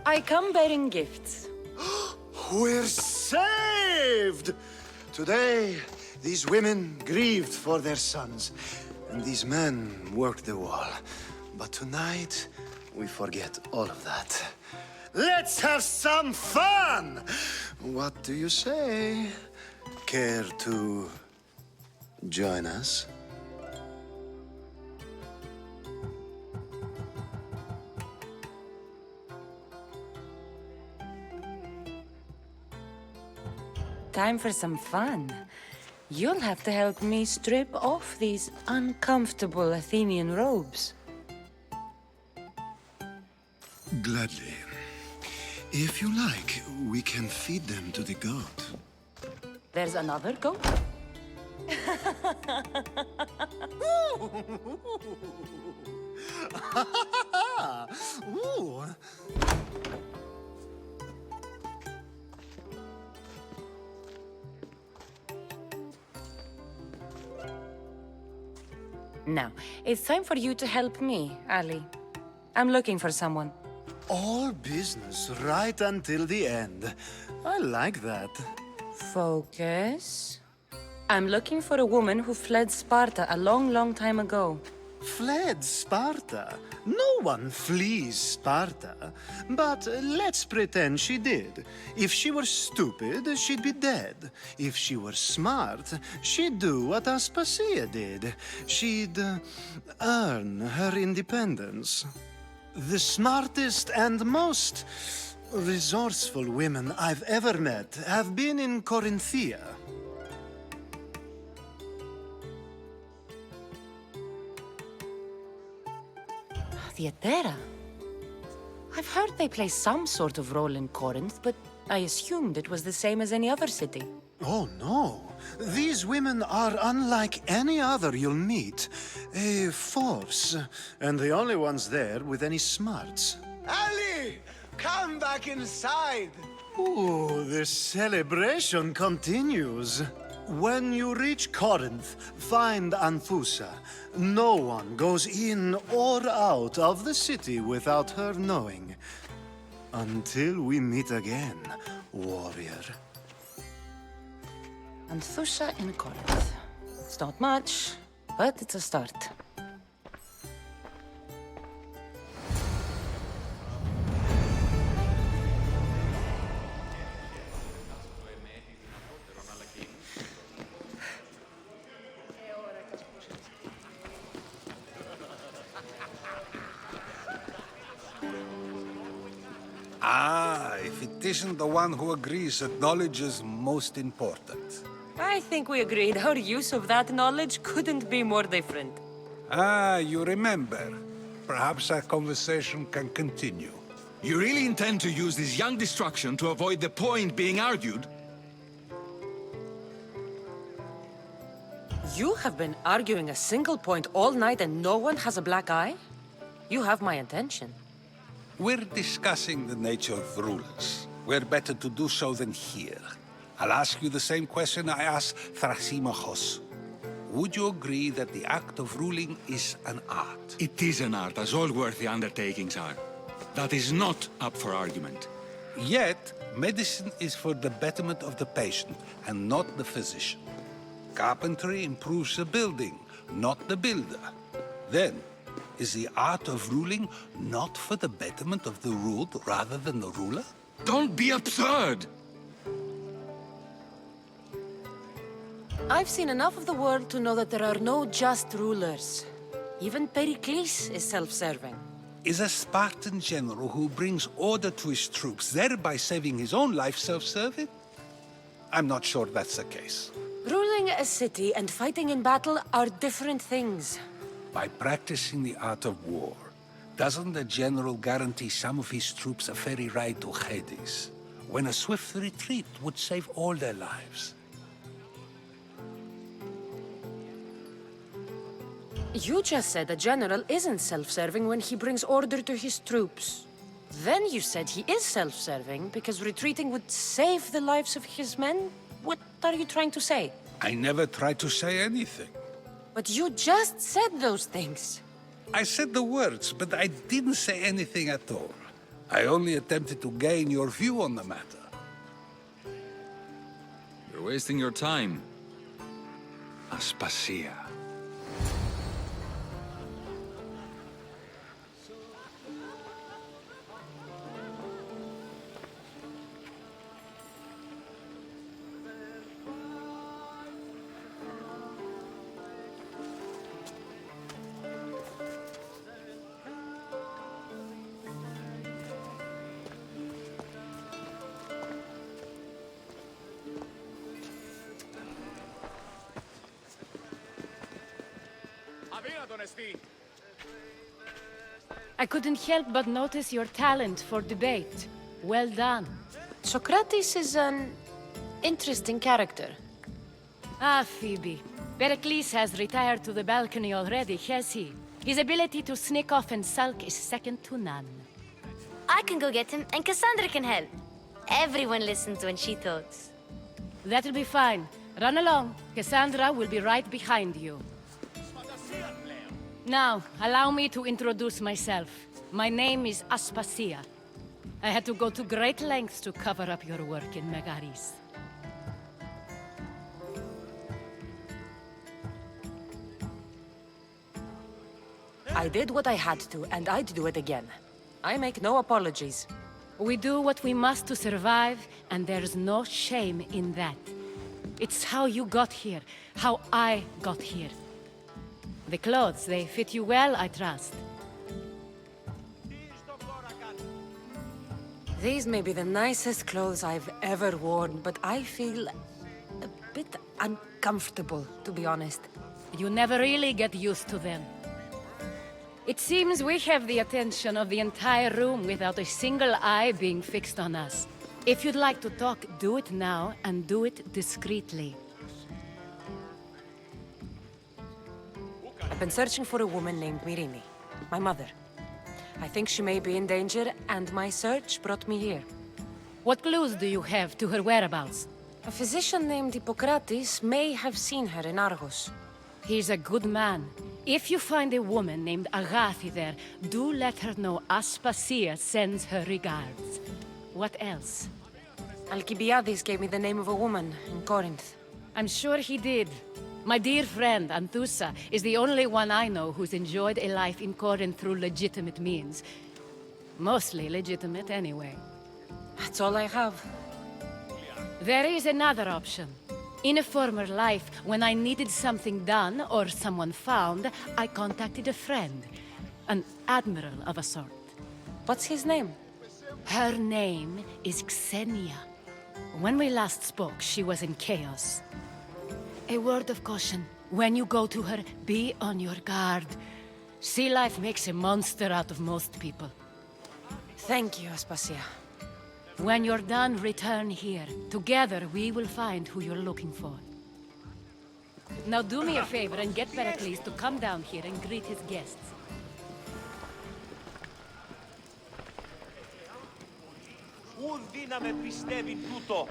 I come bearing gifts. We're saved! Today, these women grieved for their sons, and these men worked the wall. But tonight, we forget all of that. Let's have some fun! What do you say? Care to join us? Time for some fun. You'll have to help me strip off these uncomfortable Athenian robes. Gladly. If you like, we can feed them to the goat. There's another goat? Ooh. Now, it's time for you to help me, Ali. I'm looking for someone. All business right until the end. I like that. Focus. I'm looking for a woman who fled Sparta a long, long time ago. Fled Sparta? No one flees Sparta. But let's pretend she did. If she were stupid, she'd be dead. If she were smart, she'd do what Aspasia did. She'd earn her independence. The smartest and most resourceful women I've ever met have been in Corinthia. Theatera. I've heard they play some sort of role in Corinth, but I assumed it was the same as any other city. Oh, no. These women are unlike any other you'll meet. A force, and the only ones there with any smarts. Ali! Come back inside! Ooh, the celebration continues. When you reach Corinth, find Anthusa. No one goes in or out of the city without her knowing. Until we meet again, warrior. Anthusa in Corinth. It's not much, but it's a start. Ah, if it isn't the one who agrees that knowledge is most important. I think we agreed our use of that knowledge couldn't be more different. Ah, you remember. Perhaps our conversation can continue. You really intend to use this young destruction to avoid the point being argued? You have been arguing a single point all night and no one has a black eye? You have my attention. We're discussing the nature of rules. Where better to do so than here? I'll ask you the same question I asked Thrasymachos. Would you agree that the act of ruling is an art? It is an art, as all worthy undertakings are. That is not up for argument. Yet, medicine is for the betterment of the patient and not the physician. Carpentry improves the building, not the builder. Then, is the art of ruling not for the betterment of the ruled rather than the ruler? Don't be absurd! I've seen enough of the world to know that there are no just rulers. Even Pericles is self-serving. Is a Spartan general who brings order to his troops, thereby saving his own life, self-serving? I'm not sure that's the case. Ruling a city and fighting in battle are different things. By practicing the art of war, doesn't the general guarantee some of his troops a ferry ride to Hades, when a swift retreat would save all their lives? You just said a general isn't self-serving when he brings order to his troops. Then you said he is self-serving because retreating would save the lives of his men? What are you trying to say? I never tried to say anything. But you just said those things. I said the words, but I didn't say anything at all. I only attempted to gain your view on the matter. You're wasting your time. Aspasia. I couldn't help but notice your talent for debate. Well done. Socrates is an interesting character. Ah, Phoebe. Pericles has retired to the balcony already, has he? His ability to sneak off and sulk is second to none. I can go get him, and Kassandra can help. Everyone listens when she talks. That'll be fine. Run along. Kassandra will be right behind you. Now, allow me to introduce myself. My name is Aspasia. I had to go to great lengths to cover up your work in Megaris. I did what I had to, and I'd do it again. I make no apologies. We do what we must to survive, and there's no shame in that. It's how you got here, how I got here. The clothes, they fit you well, I trust. These may be the nicest clothes I've ever worn, but I feel a bit uncomfortable, to be honest. You never really get used to them. It seems we have the attention of the entire room without a single eye being fixed on us. If you'd like to talk, do it now, and do it discreetly. I've been searching for a woman named Myrine, my mother. I think she may be in danger, and my search brought me here. What clues do you have to her whereabouts? A physician named Hippocrates may have seen her in Argos. He's a good man. If you find a woman named Agathi there, do let her know Aspasia sends her regards. What else? Alcibiades gave me the name of a woman in Corinth. I'm sure he did. My dear friend, Anthusa, is the only one I know who's enjoyed a life in Corinth through legitimate means. Mostly legitimate, anyway. That's all I have. There is another option. In a former life, when I needed something done or someone found, I contacted a friend. An admiral of a sort. What's his name? Her name is Xenia. When we last spoke, she was in chaos. A word of caution. When you go to her, be on your guard. Sea life makes a monster out of most people. Thank you, Aspasia. When you're done, return here. Together, we will find who you're looking for. Now do me a favor and get Pericles to come down here and greet his guests. Ουν δύναμε πιστεύει τούτο.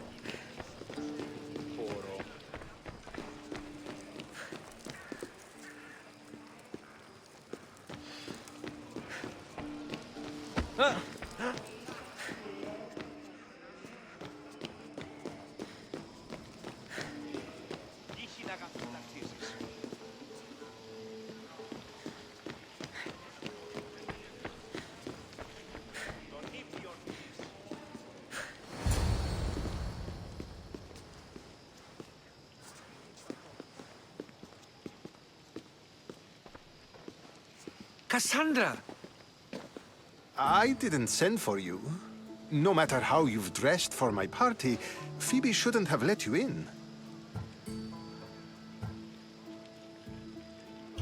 Kassandra! I didn't send for you. No matter how you've dressed for my party, Phoebe shouldn't have let you in.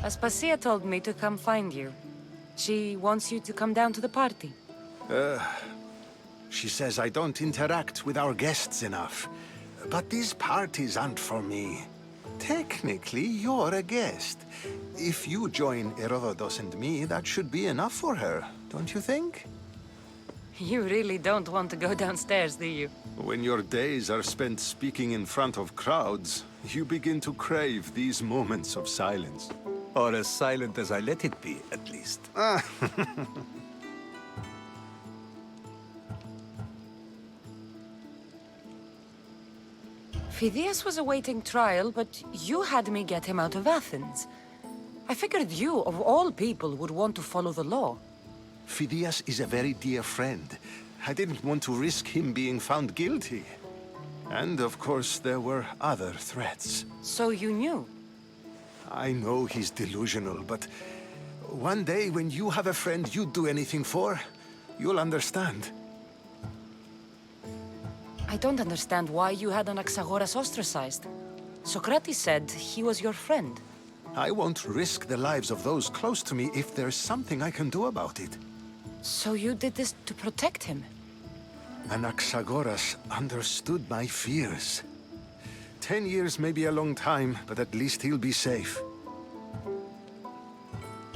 Aspasia told me to come find you. She wants you to come down to the party. She says I don't interact with our guests enough. But these parties aren't for me. Technically, you're a guest. If you join Herodotus and me, that should be enough for her, don't you think? You really don't want to go downstairs, do you? When your days are spent speaking in front of crowds, you begin to crave these moments of silence. Or as silent as I let it be, at least. Phidias was awaiting trial, but you had me get him out of Athens. I figured you, of all people, would want to follow the law. Phidias is a very dear friend. I didn't want to risk him being found guilty. And of course, there were other threats. So you knew? I know he's delusional, but one day when you have a friend you'd do anything for, you'll understand. I don't understand why you had Anaxagoras ostracized. Socrates said he was your friend. I won't risk the lives of those close to me if there's something I can do about it. So you did this to protect him? Anaxagoras understood my fears. 10 years may be a long time, but at least he'll be safe.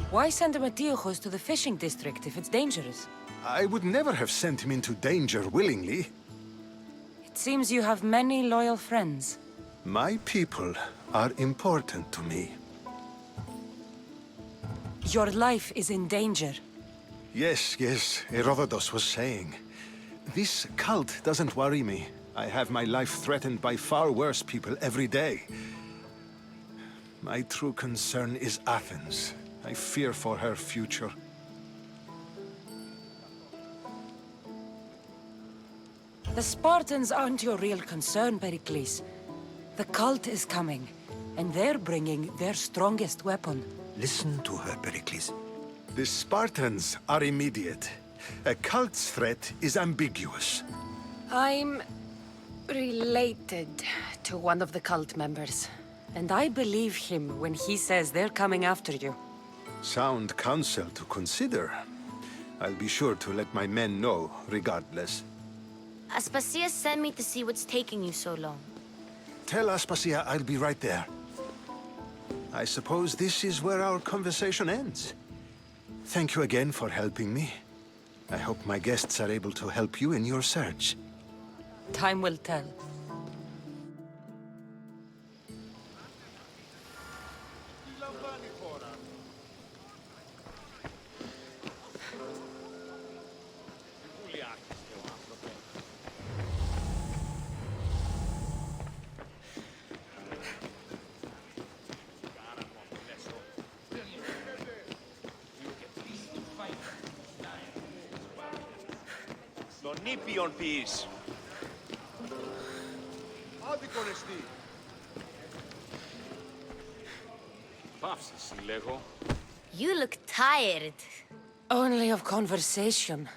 Why send Metiochos to the fishing district if it's dangerous? I would never have sent him into danger willingly. It seems you have many loyal friends. My people are important to me. Your life is in danger. Yes, Herodotus was saying. This cult doesn't worry me. I have my life threatened by far worse people every day. My true concern is Athens. I fear for her future. The Spartans aren't your real concern, Pericles. The cult is coming, and they're bringing their strongest weapon. Listen to her, Pericles. The Spartans are immediate. A cult's threat is ambiguous. I'm related to one of the cult members, and I believe him when he says they're coming after you. Sound counsel to consider. I'll be sure to let my men know, regardless. Aspasia sent me to see what's taking you so long. Tell Aspasia I'll be right there. I suppose this is where our conversation ends. Thank you again for helping me. I hope my guests are able to help you in your search. Time will tell. Τον ήπιον ποιείς. Άδικον εστί. Παύσεις, λέγω. You look tired. Only of conversation.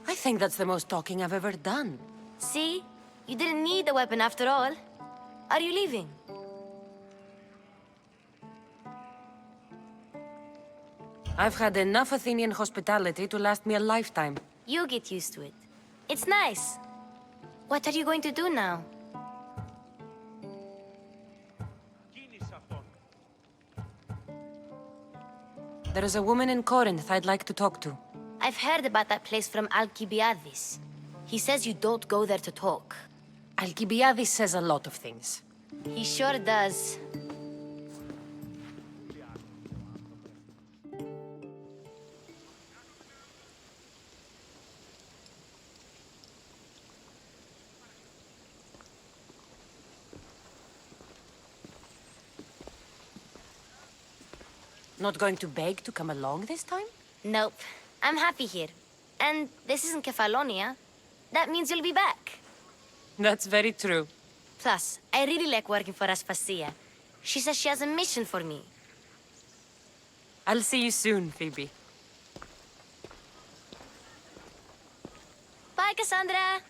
I think that's the most talking I've ever done. See? You didn't need the weapon after all. Are you leaving? I've had enough Athenian hospitality to last me a lifetime. You get used to it. It's nice. What are you going to do now? There is a woman in Corinth I'd like to talk to. I've heard about that place from Alcibiades. He says you don't go there to talk. Alcibiades says a lot of things. He sure does. Not going to beg to come along this time? Nope. I'm happy here. And this isn't Kefalonia. That means you'll be back. That's very true. Plus, I really like working for Aspasia. She says she has a mission for me. I'll see you soon, Phoebe. Bye, Kassandra.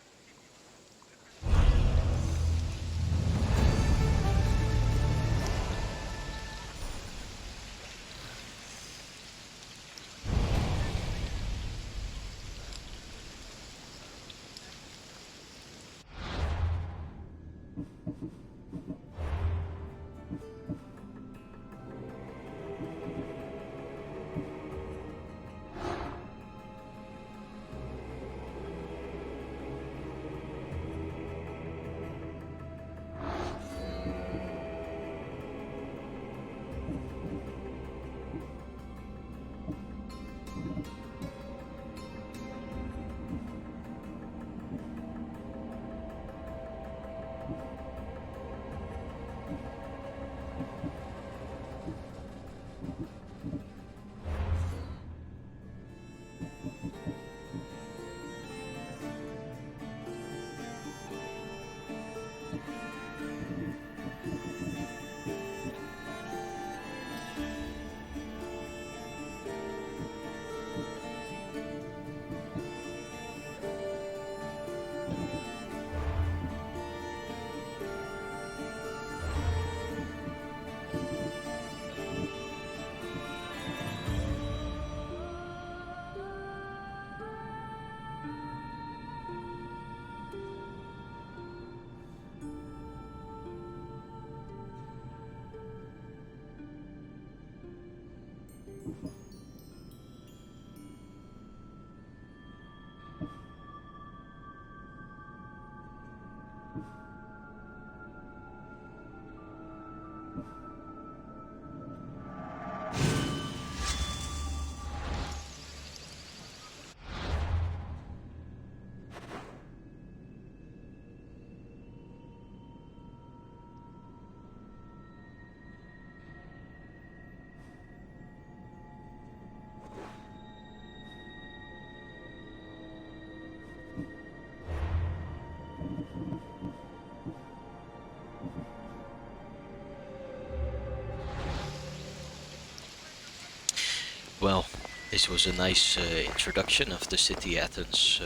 Well, this was a nice introduction of the city Athens.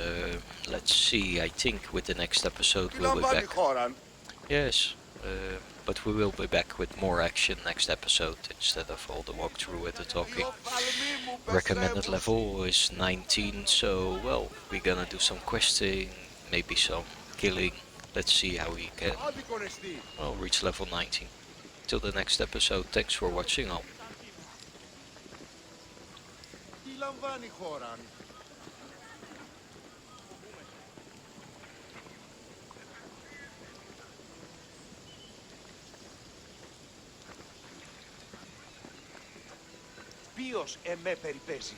Let's see, I think with the next episode we'll be back. Yes, but we will be back with more action next episode instead of all the walkthrough and the talking. Recommended level is 19, so well, we're gonna do some questing, maybe some killing. Let's see how we can reach level 19. Till the next episode, thanks for watching all. λαμβάνει χώρα. Ποιος εμέ περιπέσει.